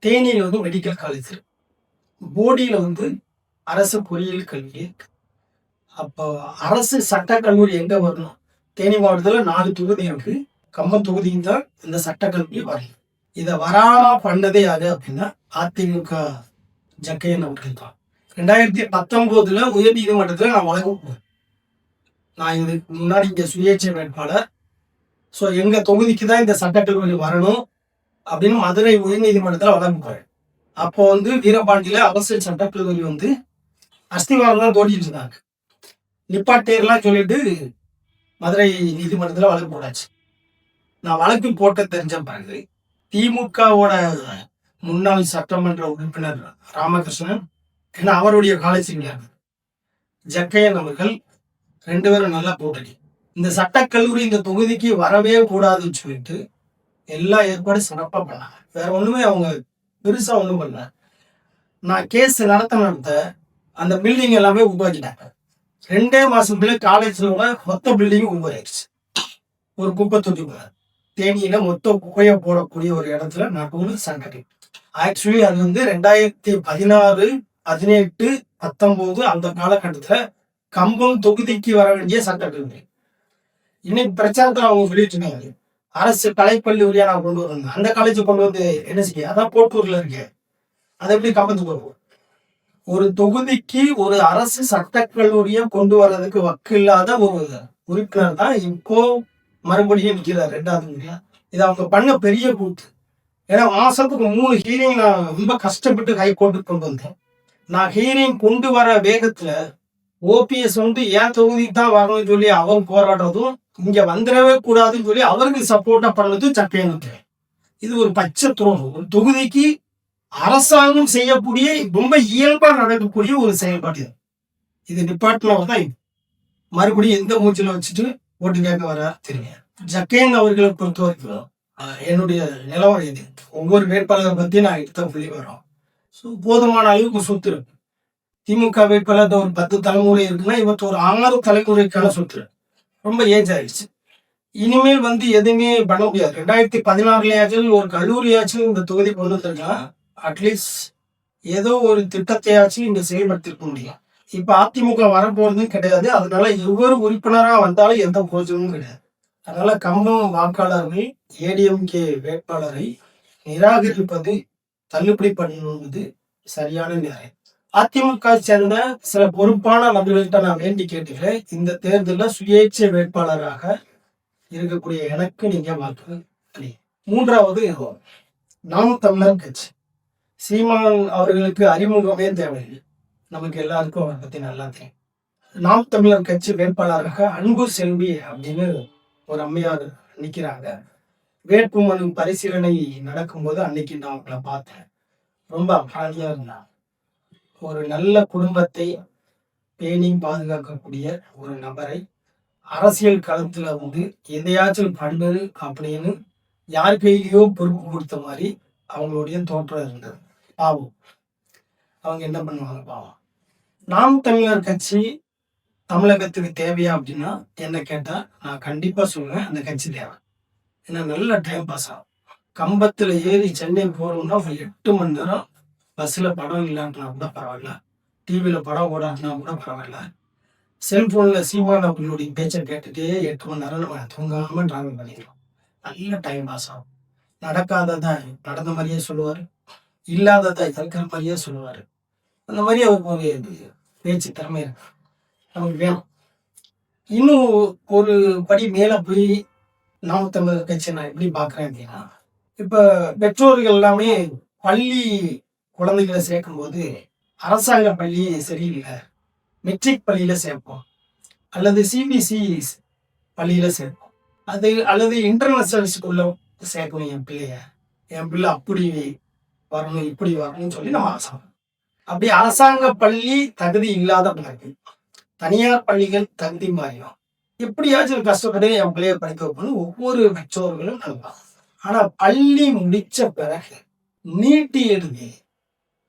தேனியில வந்து மெடிக்கல் காலேஜ், போடியில வந்து அரசு பொறியியல் கல்வி. அப்போ அரசு சட்டக்கல்லூரி எங்க வரணும்? தேனி மாவட்டத்துல 4 தொகுதி இருக்கு. கம்பம் தொகுதியும் தான் இந்த சட்டக்கல்லூரி வரல. இதை வராம பண்ணதே யாரு அப்படின்னா அதிமுக ஜக்கையன் அவர்கள் தான். 2019 உயர் நீதிமன்றத்துல நான் வழங்க, நான் இதுக்கு முன்னாடி இங்க சுயேட்சை வேட்பாளர், ஸோ எங்க தொகுதிக்கு தான் இந்த சட்டக்கல்லூரி வரணும் அப்படின்னு மதுரை உயர் நீதிமன்றத்துல வழங்குறேன். அப்போ வந்து வீரபாண்டியில அரசு சட்டக்கல்லூரி வந்து அஸ்திவாரம் தான் தோண்டிட்டு இருந்தாங்க. நிப்பாட்டேர்லாம் சொல்லிட்டு மதுரை நீதிமன்றத்துல வழக்கு போடாச்சு. நான் வழக்கு போட்ட தெரிஞ்ச பிறகு திமுகவோட முன்னாள் சட்டமன்ற உறுப்பினர் ராமகிருஷ்ணன், ஏன்னா அவருடைய காலேஜ் ஜக்கையன் அவர்கள் 2 பேரும் நல்லா போட்டடி. இந்த சட்டக்கல்லூரி இந்த தொகுதிக்கு வரவே கூடாதுன்னு சொல்லிட்டு எல்லா ஏற்பாடும் சிறப்பா பண்ணாங்க. வேற ஒண்ணுமே அவங்க பெருசா ஒண்ணும் பண்ணல. நான் கேஸ் நடத்த அந்த பில்டிங் எல்லாமே உருவாக்கிட்டாங்க. 2 மாசத்துல காலேஜ்ல மொத்த பில்டிங் உருவாயிருச்சு. ஒரு குப்பை தொட்டி தேனியில மொத்த குப்பையை போடக்கூடிய ஒரு இடத்துல நடுவுல சங்கடி. ஆக்சுவலி அது வந்து 2016, 18, 19 அந்த காலகட்டத்துல கம்பம் தொகுதிக்கு வர வேண்டிய சட்டக்கல்லூரி. இன்னைக்கு பிரச்சாரத்துல அவங்க சொல்லிட்டு இருக்காங்க, அரசு கலைக்கல்லூரியா நான் கொண்டு வரேன். அந்த காலேஜ் கொண்டு வந்து என்ன செய்ய? அதான் போட்டூர்ல இருக்கு. அதை எப்படி கம்பத்துக்கு வருவோம்? ஒரு தொகுதிக்கு ஒரு அரசு சட்டக்கல்லூரியை கொண்டு வர்றதுக்கு வக்கு இல்லாத ஒரு உறுப்பினர் தான் இப்போ மறுபடியும் நிற்கிறார் 2வது முறையா. இது அவங்க பண்ண பெரிய கூத்து. ஏன்னா மாசத்துக்கு 3 ஹீரிங் நான் ரொம்ப கஷ்டப்பட்டு ஹைகோர்ட்டுக்கு கொண்டு வந்தேன். நான் ஹீரிங் கொண்டு வர வேகத்துல ஓபிஎஸ் வந்து ஏன் தொகுதிக்கு தான் வரணும்னு சொல்லி அவங்க போராடுறதும், இங்க வந்துடவே கூடாதுன்னு சொல்லி அவருக்கு சப்போர்ட்டா பண்ணது சட்டையனுக்கு. இது ஒரு பச்சை துரோகம். ஒரு தொகுதிக்கு அரசாங்கம் செய்யக்கூடிய ரொம்ப இயல்பா நடக்கக்கூடிய ஒரு செயல்பாடு. இது டிபார்ட்மெண்ட் தான். மறுபடியும் எந்த மூச்சில வச்சுட்டு ஓட்டு கேட்க வர தெரியும். ஜக்கையன் அவர்களை பொறுத்த வரைக்கும் என்னுடைய நிலவரம் இது. ஒவ்வொரு வேட்பாளரை பத்தி நான் எடுத்த புள்ளி வரோம். போதுமான அளவுக்கு சொத்து இருக்கு. திமுக வேட்பாளர் ஒரு 10 தலைமுறை இருக்குன்னா இவற்ற ஒரு 6 தலைமுறைக்கான சொத்து. ரொம்ப ஏஜ் ஆயிடுச்சு. இனிமேல் வந்து எதுவுமே பண்ண முடியாது. 2016லயாச்சும் ஒரு கல்லூரியாச்சும் இந்த தொகுதி கொண்டு வந்திருக்கலாம். அட்லீஸ்ட் ஏதோ ஒரு திட்டத்தையாச்சும் இங்க செயல்படுத்திருக்க முடியும். இப்ப அதிமுக வரப்போறதும் கிடையாது. அதனால ஒவ்வொரு உறுப்பினரா வந்தாலும் எந்த பிரயோஜனமும் கிடையாது. அதனால கம்பம் வாக்காளர்கள் ஏடிஎம்கே வேட்பாளரை நிராகரிப்பது, தள்ளுபடி பண்ணுவது சரியான நேரம். அதிமுக சேர்ந்த சில பொறுப்பான நபர்கள்ட்ட நான் வேண்டி கேட்டுக்கிறேன். இந்த தேர்தலில் சுயேட்சை வேட்பாளராக இருக்கக்கூடிய எனக்கு நீங்க வாக்கு. 3வது நாம் தமிழர் கட்சி. சீமான் அவர்களுக்கு அறிமுகமே தேவையில்லை. நமக்கு எல்லாருக்கும் அவரை பத்தி நல்லா தெரியும். நாம் தமிழர் கட்சி வேட்பாளராக அன்பு செல்வி அப்படின்னு ஒரு அம்மையார் நிற்கிறாங்க. வேட்புமனு பரிசீலனை நடக்கும்போது அன்னைக்கு நான் அவங்களை பார்த்தேன். ரொம்ப அப்பாலியா இருந்தாங்க. ஒரு நல்ல குடும்பத்தை பேணி பாதுகாக்கக்கூடிய ஒரு நபரை அரசியல் களத்துல வந்து எதையாச்சும் பண்ணுது அப்படின்னு யார் கையிலையோ பொறுப்பு கொடுத்த மாதிரி அவங்களுடைய தோற்றம் இருந்தது. பாவம், அவங்க என்ன பண்ணுவாங்க பாவம். நாம் தமிழர் கட்சி தமிழகத்துக்கு தேவையா அப்படின்னா என்ன கேட்டா நான் கண்டிப்பா சொல்லுவேன், அந்த கட்சி தேவை. ஏன்னா நல்ல டைம் பாஸ் ஆகும். கம்பத்துல ஏறி சென்னை போறோம்னா ஒரு 8 மணி நேரம் பஸ்ல படம் இல்லாட்டினா கூட பரவாயில்ல, டிவியில படம் ஓடாட்டினா கூட பரவாயில்ல, செல்போன்ல சீமான் அவர்களுடைய பேச்சை கேட்டுட்டே 8 மணி நேரம் நம்ம தூங்காம டிராவல் பண்ணிடலாம். நல்ல டைம் பாஸ் ஆகும். நடக்காததா நடந்த மாதிரியே சொல்லுவாரு, இல்லாததா இருக்கிற மாதிரியே சொல்லுவாரு. அந்த மாதிரி அவருக்கு ஒரு பேச்சு திறமை இருக்கு, நமக்கு வேணும். இன்னும் ஒரு படி மேல போய் நாம் தமிழர் கட்சி நான் எப்படி பாக்குறேன் அப்படின்னா, இப்ப பெற்றோர்கள் எல்லாமே பள்ளி குழந்தைகளை சேர்க்கும் போது அரசாங்க பள்ளி சரியில்லை, மெட்ரிக் பள்ளியில சேர்ப்போம் அல்லது சிபிஎஸ்இ பள்ளியில சேர்ப்போம், அது அல்லது இன்டர்நேஷனல் ஸ்கூல்ல சேர்க்கணும் என் பிள்ளை அப்படி வரணும் இப்படி வரணும்னு சொல்லி நம்ம ஆசை. அப்படி அரசாங்க பள்ளி தகுதி இல்லாத பிள்ளைகள் தனியார் பள்ளிகள் தகுதி மாறிடும். எப்படியாச்சும் கஷ்டப்பட்டு என் பிள்ளைய படிக்க வைக்கணும் ஒவ்வொரு பெற்றோர்களும் நல்லா. ஆனா பள்ளி முடிச்ச பிறகு நீட்டி எழுதி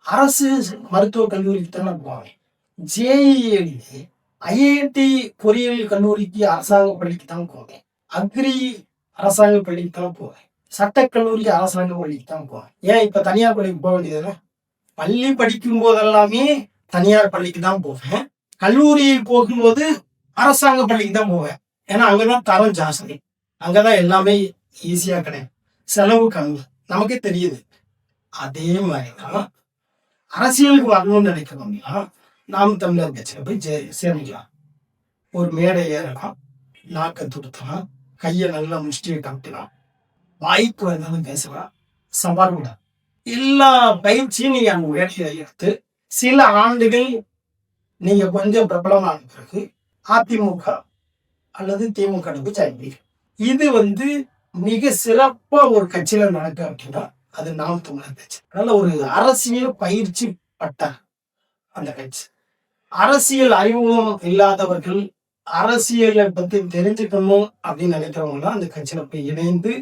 அரசு மருத்துவக் கல்லூரிக்கு தானே போவேன், ஜேஇ எழுதி ஐஐடி பொறியியல் கல்லூரிக்கு அரசாங்க பள்ளிக்கு தான் போவேன், அக்ரி அரசாங்க பள்ளிக்கு தான் போவேன், சட்டக்கல்லூரிக்கு அரசாங்க பள்ளிக்கு தான் போவேன். ஏன் இப்ப தனியார் பள்ளிக்கு போக வேண்டியது? பள்ளி படிக்கும் போதெல்லாமே தனியார் பள்ளிக்கு தான் போவேன், கல்லூரியை போகும்போது அரசாங்க பள்ளிக்கு தான் போவேன். ஏன்னா அங்கதான் தரம் ஜாஸ்தி, அங்கதான் எல்லாமே ஈஸியா கிடைக்கும், செலவு கம்மி, நமக்கே தெரியுது. அதே மாதிரிதான் அரசியலுக்கு வரணும்னு நினைக்கிறோம்னா நாம் தமிழர் கட்சியில போய் சேர்ந்துக்கலாம். ஒரு மேடை ஏறலாம், நாக்கை துடுத்தலாம், கையை நல்லா முஷ்டியை காட்டலாம், வாய்ப்பு வந்தாலும் பேசலாம், சவால் விட எல்லா பயிற்சியும் நீங்க அங்க வேலையை எடுத்து சில ஆண்டுகள் நீங்க கொஞ்சம் பிரபலமான பிறகு அதிமுக அல்லது திமுக ஜெயிப்பீங்க. இது மிக சிறப்பா ஒரு கட்சியில நடக்க அப்படின்னா அது நாம் தமிழர் கட்சி. அதனால ஒரு அரசியல் பயிற்சி பட்ட அந்த கட்சி, அரசியல் அறிமுகம் இல்லாதவர்கள் அரசியலை பத்தி தெரிஞ்சுக்கணும் அப்படின்னு நினைக்கிறவங்க அந்த கட்சியில போய் இணைந்து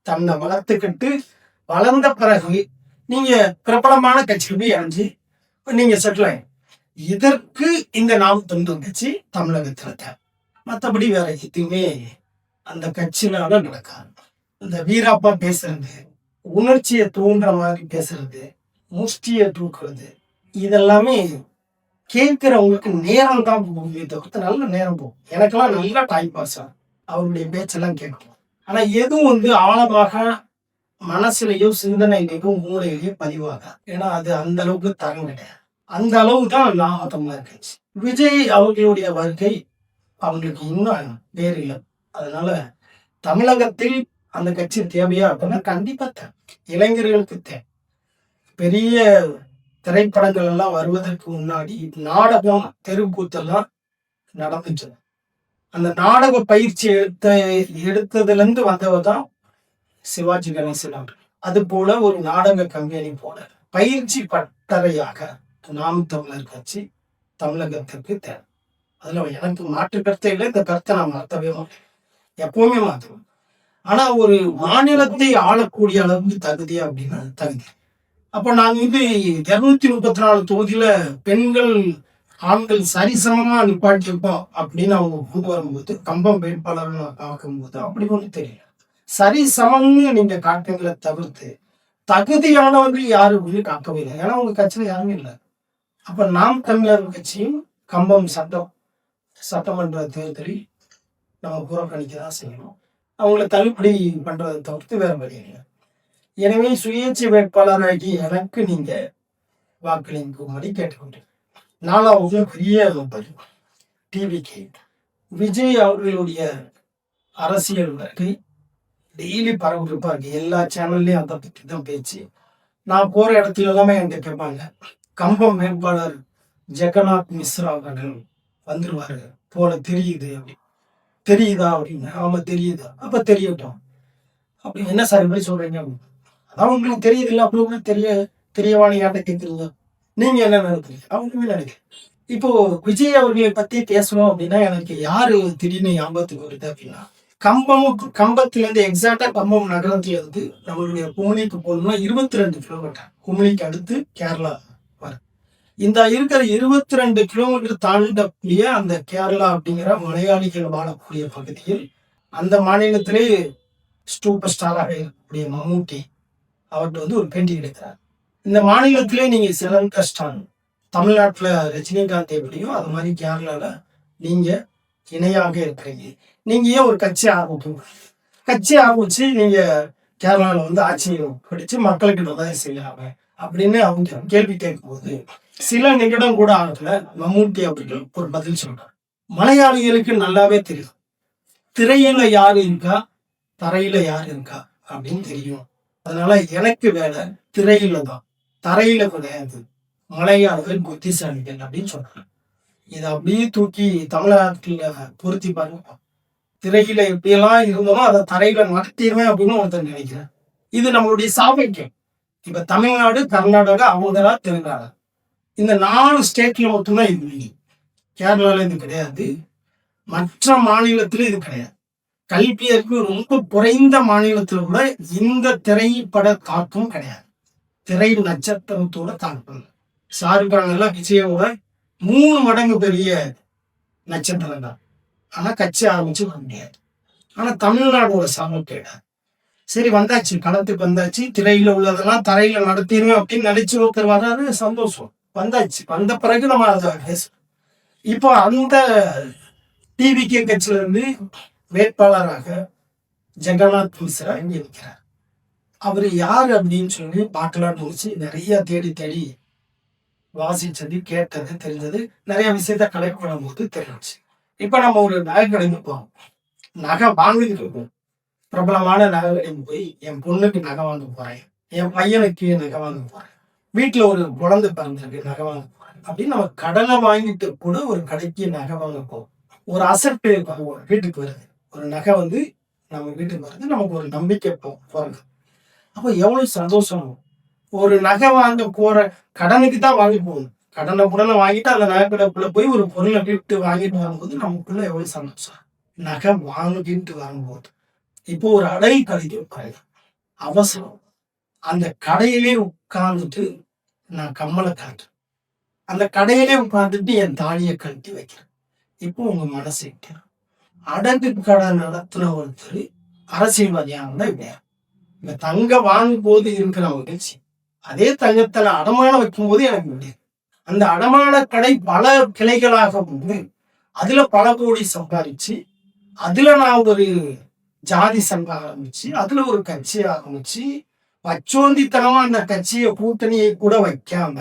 தன்னை வளர்த்துக்கிட்டு வளர்ந்த பிறகு நீங்க பிரபலமான கட்சியில போய் இணைஞ்சு நீங்க செட்டில் ஆகும். இதற்கு இந்த நாம் தமிழர் கட்சி தமிழகத்துல தேவை. மற்றபடி வேற எதுவுமே அந்த கட்சினால நடக்காது. இந்த வீராப்பா பேசுறது, உணர்ச்சியை தூண்டுற மாதிரி பேசுறது, முஷ்டியை தூக்குறது, இதெல்லாமே கேட்கிறவங்களுக்கு நேரம் தான் போகுமே தவிர்த்து நல்ல நேரம் போகும். எனக்கெல்லாம் நல்லா டைம் பாஸ் ஆகும் அவருடைய பேச்செல்லாம் கேட்கும். ஆனா எதுவும் ஆழமாக மனசுலயோ சிந்தனையிலையோ மூளையிலையோ பதிவாக. ஏன்னா அது அந்த அளவுக்கு தரம் கிடையாது. அந்த அளவு தான் நாம் தமிழர் கட்சி. விஜய் அவர்களுடைய வருகை அவங்களுக்கு இன்னும் வேறு இல்லை. அதனால தமிழகத்தில் அந்த கட்சி தேவையா அப்படின்னா கண்டிப்பா தேவை. இளைஞர்களுக்கு தேவை. பெரிய திரைப்படங்கள் எல்லாம் வருவதற்கு முன்னாடி நாடகம், தெருக்கூத்தெல்லாம் நடந்துச்சு. அந்த நாடக பயிற்சி எடுத்ததுல இருந்து வந்தவர் தான் சிவாஜி கணேசன் அவர். அது போல ஒரு நாடக கம்பெனி போல பயிற்சி பட்டறையாக நாம் தமிழர் கட்சி தமிழகத்திற்கு தேவை. அதுல எனக்கு மாற்று கருத்தை இல்லை. இந்த கருத்தை நான் மாற்றவே மாட்டேன், எப்பவுமே மாற்றுவேன். ஆனா ஒரு மாநிலத்தை ஆளக்கூடிய அளவுக்கு தகுதியா அப்படின்னா தகுதி. அப்ப நாங்க 234 தொகுதியில பெண்கள் ஆண்கள் சரிசமமா நிப்பாட்டிருப்போம் அப்படின்னு அவங்க கொண்டு வரும்போது, கம்பம் வேட்பாளர் பார்க்கும்போது அப்படி ஒன்றும் தெரியல. சரிசமம்னு நீங்க காட்டுங்களை தவிர்த்து தகுதியானவர்கள் யாரும் காக்கவே இல்லை. ஏன்னா உங்க கட்சியில யாருமே இல்லை. அப்ப நாம் தமிழர் கட்சியும் கம்பம் சட்டமன்ற தேர்தலில் நம்ம புறக்கணிக்கதான் செய்யணும். அவங்கள தள்ளுபடி பண்றதை தவிர்த்து வேற வழி இல்லை. எனவே சுயேட்சை வேட்பாளராகி எனக்கு நீங்க வாக்களிக்கும்படி கேட்டுக்கொண்டேன். 4வது பெரிய டிவிக்கு விஜய் அவர்களுடைய அரசியல் வருகை டெய்லி பரபரப்பா இருக்கு. எல்லா சேனல்லையும் அதை பற்றி தான் பேச்சு. நான் போற இடத்துல எல்லாமே என்கிட்ட கேட்பாங்க, கம்பம் வேட்பாளர் ஜெகநாத் மிஸ்ரா அவர்கள் வந்துருவாரு போல தெரியுது அப்படி. தெரியுதா அப்படின்னு. ஆமா தெரியுதா. அப்ப தெரியட்டும். அப்படி என்ன சார் எப்படி சொல்றீங்க? அதான் உங்களுக்கு தெரியுது இல்லை, அப்படி உங்களுக்கு தெரியவானு யார்ட்ட கேட்குறீங்க? நீங்க என்ன நினைக்கிறீங்க? அவங்களுமே நினைக்கிறேன். இப்போ விஜய் அவர்களை பத்தி பேசணும் அப்படின்னா எனக்கு யாரு திடீர்னு ஞாபகத்துக்கு வருது அப்படின்னா, கம்பத்துல இருந்து எக்ஸாக்டா கம்பம் நகரத்துல இருந்து நம்மளுடைய குமிளிக்கு போகணும்னா 22 கிலோமீட்டர். குமிளிக்கு அடுத்து கேரளா வரும். இந்த இருக்கிற 22 கிலோமீட்டர் தாண்டக்கூடிய அந்த கேரளா அப்படிங்கிற மலையாளிகள் வாழக்கூடிய பகுதியில் அந்த மாநிலத்திலே சூப்பர் ஸ்டாராக இருக்கக்கூடிய மம்முட்டி அவர்கிட்ட ஒரு பேட்டி எடுக்கிறார். இந்த மாநிலத்திலே நீங்க சிறந்த ஸ்டார். தமிழ்நாட்டுல ரஜினிகாந்த் எப்படியோ அது மாதிரி கேரளால நீங்க இணையாக இருக்கிறீங்க. நீங்க ஏன் ஒரு கட்சி ஆரம்பிக்கணும்? கட்சி ஆரம்பிச்சு நீங்க கேரளால ஆட்சி பிடிச்சு மக்களுக்கு நல்லதாக செய்யலாம அப்படின்னு அவங்க கேள்வி கேட்கும்போது சில நிமிடம் கூட ஆகல மம்முட்டி அவர்கள் ஒரு பதில் சொல்றார். மலையாளிகளுக்கு நல்லாவே தெரியும், திரையில யாரு இருக்கா தரையில யாரு இருக்கா அப்படின்னு தெரியும். அதனால எனக்கு வேலை திரையில தான், தரையில கிடையாது. மலையாளிகள் புத்திசாலிகள் அப்படின்னு சொல்றாங்க. இதை அப்படியே தூக்கி தமிழ்நாட்டில் பொருத்தி பாருங்க. திரையில எப்படியெல்லாம் இருந்தோமோ அதை தரையில நடத்திடுவேன் அப்படின்னு ஒருத்தர் நினைக்கிறேன். இது நம்மளுடைய சாபக்கியம். இப்ப தமிழ்நாடு, கர்நாடகா, ஆந்திரா, தெலுங்கானா இந்த 4 ஸ்டேட்ல மட்டும்தான் இது இல்லை. கேரளால இது கிடையாது. மற்ற மாநிலத்துல இது கிடையாது. கல்வியறிவு ரொம்ப குறைந்த மாநிலத்தில் கூட இந்த திரைப்பட தாக்கம் கிடையாது. திரை நட்சத்திரத்தோட தாக்கம். ஷாருக்கான் எல்லாம் விஜயோட 3 மடங்கு பெரிய நட்சத்திரம் தான். ஆனா கட்சி ஆரம்பிச்சு வர முடியாது. ஆனா தமிழ்நாடோட சாமர்த்தியம். சரி வந்தாச்சு, களத்துக்கு வந்தாச்சு, திரையில உள்ளதெல்லாம் தரையில நடத்திடுவேன் அப்படின்னு நினைச்சு ஒருத்தர் வர்றாரு, சந்தோஷம். வந்தாச்சு, வந்த பிறகு நம்ம அதை பேசுவோம். இப்போ அந்த டிவிகே கட்சியில இருந்து வேட்பாளராக ஜெகநாத் மிஸ்ரா இங்க இருக்கிறார். அவர் யார் அப்படின்னு சொல்லி பார்க்கலாம்னு நினைச்சு நிறைய தேடி தேடி வாசிச்சது, கேட்டது, தெரிஞ்சது, நிறைய விஷயத்த கலெக்ட் பண்ணும்போது தெரிஞ்சு. இப்ப நம்ம ஒரு நகை கடைக்கு போவோம், நகை வாங்கிட்டு இருக்கோம். பிரபலமான நகை கடைக்கு போய் என் பொண்ணுக்கு நகை வாங்க போறேன், என் பையனுக்கு நகை வாங்க போறேன், வீட்டுல ஒரு குழந்தை பிறந்திருக்கு நகை வாங்க போறேன் அப்படின்னு நம்ம கடலை வாங்கிட்டு கூட ஒரு கடைக்கு நகை வாங்க போவோம். ஒரு அசட்டு வீட்டுக்கு வருது, ஒரு நகை நம்ம வீட்டுக்கு வருது, நமக்கு ஒரு நம்பிக்கை போறது. அப்ப எவ்வளவு சந்தோஷம். ஒரு நகை வாங்க போற கடனுக்கு தான் வாங்கி போகணும். கடனை உடனே வாங்கிட்டு அந்த நகை கடைக்குள்ள போய் ஒரு பொருளை வீட்டு வாங்கிட்டு வரும்போது நமக்குள்ள எவ்வளவு சந்தோஷம். நகை வாங்கிட்டு வரும்போது இப்போ ஒரு அடை கடைக்கு அவசரம், அந்த கடையிலே உட்கார்ந்துட்டு நான் கம்மலை காட்டுறேன், அந்த கடையிலே உட்காந்துட்டு என் தாலியை கழட்டி வைக்கிறேன். இப்போ உங்க மனசு அடகு கடை நடத்தின ஒருத்தர் அரசியல்வாதியாக இருந்தா இல்லையா? இந்த தங்க வாங்கும் போது இருக்கிற மகிழ்ச்சி அதே தங்கத்துல அடமானம் வைக்கும் போது எனக்கு முடியாது. அந்த அடமான கடை பல கிளைகளாக வந்து அதுல பல கோடி சம்பாதிச்சு அதுல நான் ஒரு ஜாதி சங்கம் ஆரம்பிச்சு அதுல ஒரு கட்சி ஆரம்பிச்சு பச்சோந்தித்தனமா அந்த கட்சியை கூட்டணியை கூட வைக்காம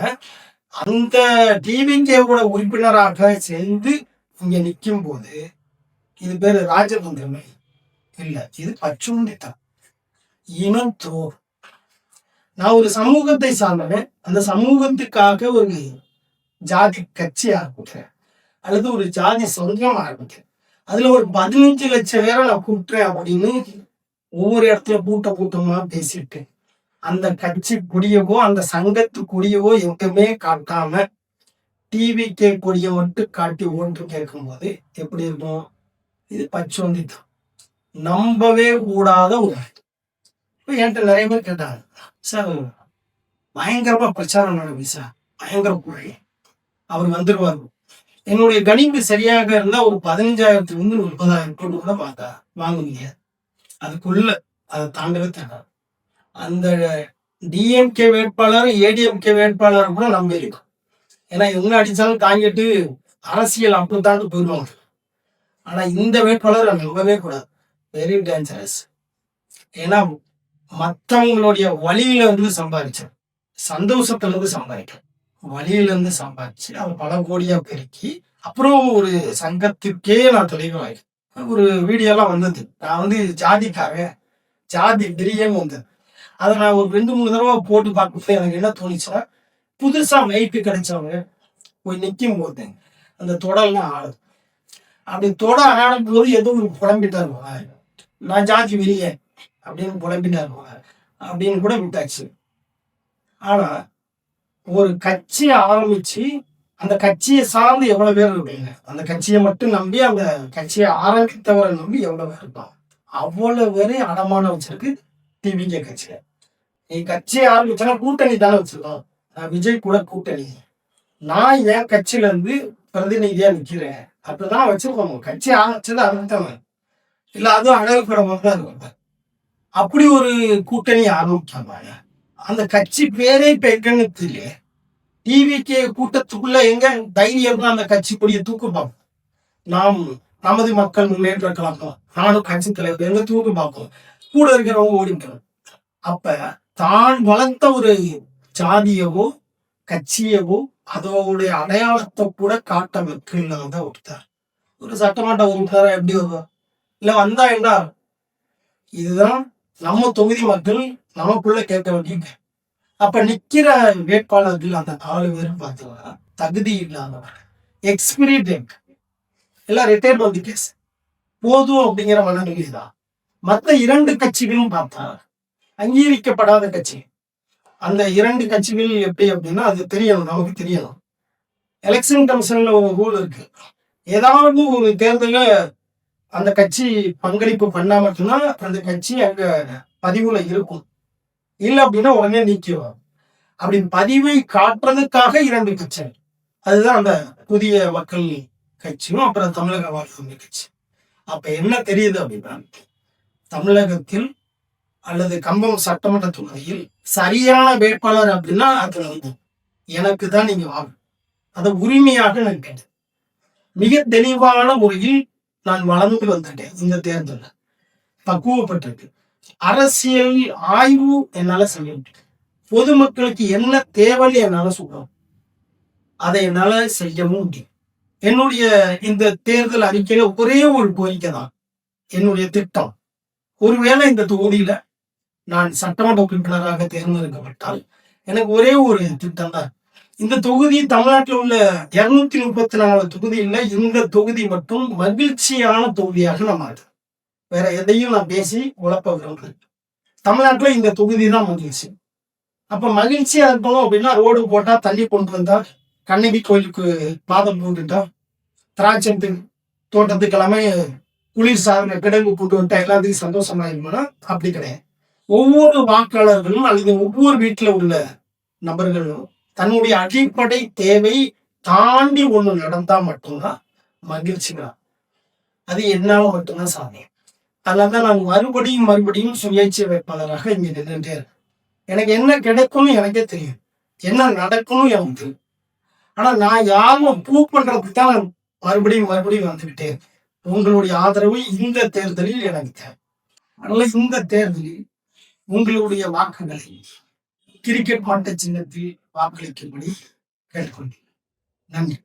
அந்த டிவிகேவோட உறுப்பினராக சேர்ந்து இங்க நிற்கும் போது இது பேரு ராஜதந்திரமே இல்ல, இது பச்சோந்தித்தனம், இனத்தோர். நான் ஒரு சமூகத்தை சார்ந்தவன், அந்த சமூகத்துக்காக ஒரு ஜாதி கட்சி ஆரம்பிக்கிறேன் அல்லது ஒரு ஜாதி சொந்தம் ஆரம்பிக்கிறேன். அதுல ஒரு 15 லட்சம் பேரை நான் கூட்டுறேன் அப்படின்னு ஒவ்வொரு இடத்துல கூட்டமா பேசிட்டு அந்த கட்சி கொடியவோ அந்த சங்கத்து கொடியவோ எங்கேயுமே காட்டாம டிவிகே கொடியை மட்டும் காட்டி ஓன்று கேட்கும்போது எப்படி இருக்கும்? இது பச்சோந்தித்தான், நம்பவே கூடாத ஒரு. இப்போ என்கிட்ட நிறைய பேர் கேட்டாங்க, சார் பயங்கரமா பிரச்சாரம் நடக்குது சார், பயங்கர கூழி, அவர் வந்துருவாரு. என்னுடைய கணிப்பு சரியாக இருந்தா ஒரு 15,000 30,000 கோடி கூட வாங்க முடியாது. அதுக்குள்ள அதை தாண்டவே தேவை. அந்த டிஎம்கே வேட்பாளர் ஏடிஎம்கே வேட்பாளர் கூட நம்ப இருக்கும். ஏன்னா இவங்க அடிச்சாலும் தாங்கிட்டு அரசியல் அப்படித்தான் போயிடுவாங்க. ஆனா இந்த வேட்பாளர் நம்பவே கூடாது, வெரி டேஞ்சரஸ். ஏன்னா மற்றவங்களுடைய வழியில இருந்து சம்பாதிச்சேன், சந்தோஷத்துல இருந்து சம்பாதிக்கிறேன், வழியில இருந்து சம்பாதிச்சு அதை பல கோடியா பெருக்கி அப்புறம் ஒரு சங்கத்திற்கே நான் தெளிவாயிருக்கேன். ஒரு வீடியோலாம் வந்தது, நான் வந்து ஜாதிக்காக ஜாதி பிரியம் வந்தது. அதை நான் ஒரு 2-3 தடவை போட்டு பார்க்கும்போது எனக்கு என்ன தோணுச்சுன்னா, புதுசா மைக்கு கிடைச்சவங்க போய் நிற்கும் போது அந்த தொடர்லாம் ஆடுது. அப்படி தொட ஆடும் போது ஏதோ ஒரு புலம்பிட்டா இருப்பாங்க, நான் ஜாதி வெளியே அப்படின்னு புலம்பிட்டா இருப்பாங்க அப்படின்னு கூட விட்டாச்சு. ஆனா ஒரு கட்சியை ஆரம்பிச்சு அந்த கட்சியை சார்ந்து எவ்வளவு பேர் இருப்பீங்க, அந்த கட்சியை மட்டும் நம்பி அந்த கட்சியை ஆரம்பித்தவரை நம்பி எவ்வளவு பேர் இருப்பாங்க, அவ்வளவு பேரையும் அடமானம் வச்சிருக்கு டிவிகே கட்சியில. நீ கட்சியை ஆரம்பிச்சா கூட்டணி தானே வச்சிருக்கோம், விஜய் கூட கூட்டணி, நான் என் கட்சியில இருந்து பிரதிநிதியா நிக்கிறேன் அப்படிதான் வச்சிருக்கோம். கட்சி ஆரம்பிச்சது ஆரம்பித்தவன் இல்ல, அதுவும் அழகுபடமா தான் இருக்கும். அப்படி ஒரு கூட்டணி ஆரம்பிக்காம அந்த கட்சி பேரே இப்ப எங்கன்னு தெரியல. டிவிகே கூட்டத்துக்குள்ள எங்க தைரியம் அந்த கட்சி கொடியை தூக்கு பார்ப்போம். நாம் நமது மக்கள் முன்னேற்ற கழகம், நானும் கட்சி தலைவர் எங்க தூக்கு பார்ப்போம், கூட இருக்கிறவங்க ஓடிக்கிறோம். அப்ப தான் வளர்த்த ஒரு ஜாதியவோ கட்சியவோ அதோடைய அடையாளத்தை கூட காட்ட வைக்கலாத ஒருத்தார். ஒரு சட்டமன்ற உறுப்பினரா எப்படி வருவார்? இல்ல வந்தா என்ன? இதுதான் நம்ம தொகுதி மக்கள் நமக்குள்ள கேட்க வேண்டிய. அப்ப நிக்கிற வேட்பாளர்கள் அந்த 4 பேரும் பார்த்தீங்கன்னா தகுதி இல்லாதவர், எக்ஸ்பீரியன்ஸ் எல்லாம் ரிட்டையர்மெண்ட் கேஸ் போதும் அப்படிங்கிற மனநிலை தான். மற்ற 2 கட்சிகளும் பார்த்தா அங்கீகரிக்கப்படாத கட்சி. அந்த 2 கட்சிகள் எப்படி அப்படின்னா அது தெரியணும், நமக்கு தெரியணும். எலெக்ஷன் கமிஷன்ல ஒரு ரூல் இருக்கு, ஏதாவது ஒரு தேர்தல அந்த கட்சி பங்களிப்பு பண்ணா மட்டும்தான் அந்த கட்சி அங்க பதிவுல இருக்கும், இல்லை அப்படின்னா உடனே நீக்கிடுவாங்க. அப்படி பதிவை காட்டுறதுக்காக 2 கட்சி, அதுதான் அந்த புதிய மக்கள் கட்சியும் அப்புறம் தமிழக வாழ்க்கை கட்சி. அப்ப என்ன தெரியுது அப்படின்னா, தமிழகத்தில் அல்லது கம்பம் சட்டமன்ற தொகுதியில் சரியான வேட்பாளர் அப்படின்னா அதுல வந்து எனக்கு தான் நீங்க வாங்க, அதை உரிமையாக நான் கேட்டேன். மிக தெளிவான முறையில் நான் வளர்ந்து வந்துட்டேன். இந்த தேர்தலில் பக்குவப்பட்டிருக்கு. அரசியல் ஆய்வு என்னால செய்ய முடியும், பொதுமக்களுக்கு என்ன தேவைன்னு என்னால சொல்லணும், அதை என்னால செய்யவும் முடியும். என்னுடைய இந்த தேர்தல் அறிக்கையில ஒரே ஒரு கோரிக்கை தான், என்னுடைய திட்டம். ஒருவேளை இந்த தொகுதியில நான் சட்டமன்ற உறுப்பினராக தேர்ந்தெடுக்கப்பட்டால் எனக்கு ஒரே ஒரு திட்டம் தான். இந்த தொகுதி தமிழ்நாட்டில் உள்ள 234 தொகுதியில் இந்த தொகுதி மட்டும் மகிழ்ச்சியான தொகுதியாக நான் மாற்றேன். வேற எதையும் நான் பேசி உழப்ப விரும்புகிறேன். தமிழ்நாட்டில் இந்த தொகுதி தான் மகிழ்ச்சி. அப்ப மகிழ்ச்சியா இருக்கணும் அப்படின்னா ரோடு போட்டா, தள்ளி கொண்டு வந்தா, கண்ணகி கோயிலுக்கு பாதம் போட்டுட்டா, திராட்சை தோட்டத்துக்கு எல்லாமே குளிர் சாதனை கிடங்கு போட்டு வந்துட்டா எல்லாத்துக்கும் சந்தோஷமா இருக்குன்னா அப்படி கிடையாது. ஒவ்வொரு வாக்காளர்களும் அல்லது ஒவ்வொரு வீட்டில் உள்ள நபர்களும் தன்னுடைய அடிப்படை தேவை தாண்டி ஒண்ணு நடந்தா மட்டும்தான் மகிழ்ச்சிங்களா. அது என்னால மட்டும்தான் சாத்தியம். அதனாலதான் நான் மறுபடியும் சுயேட்சை வேட்பாளராக இங்க நின்றுட்டே இருக்கேன். எனக்கு என்ன கிடைக்கும்னு எனக்கே தெரியும். என்ன நடக்கும்னு எனக்கு தெரியும். ஆனா நான் யாரும் ப்ரூவ் பண்றதுக்கு தான் நான் மறுபடியும் வந்துகிட்டே இருக்கேன். உங்களுடைய ஆதரவு இந்த தேர்தலில் எனக்கு தேவை. அதனால இந்த தேர்தலில் உங்களுடைய வாக்குகளை கிரிக்கெட் மட்ட சின்னத்தில் வாக்களிக்கும்படி கேட்டுக்கொண்டேன். நன்றி.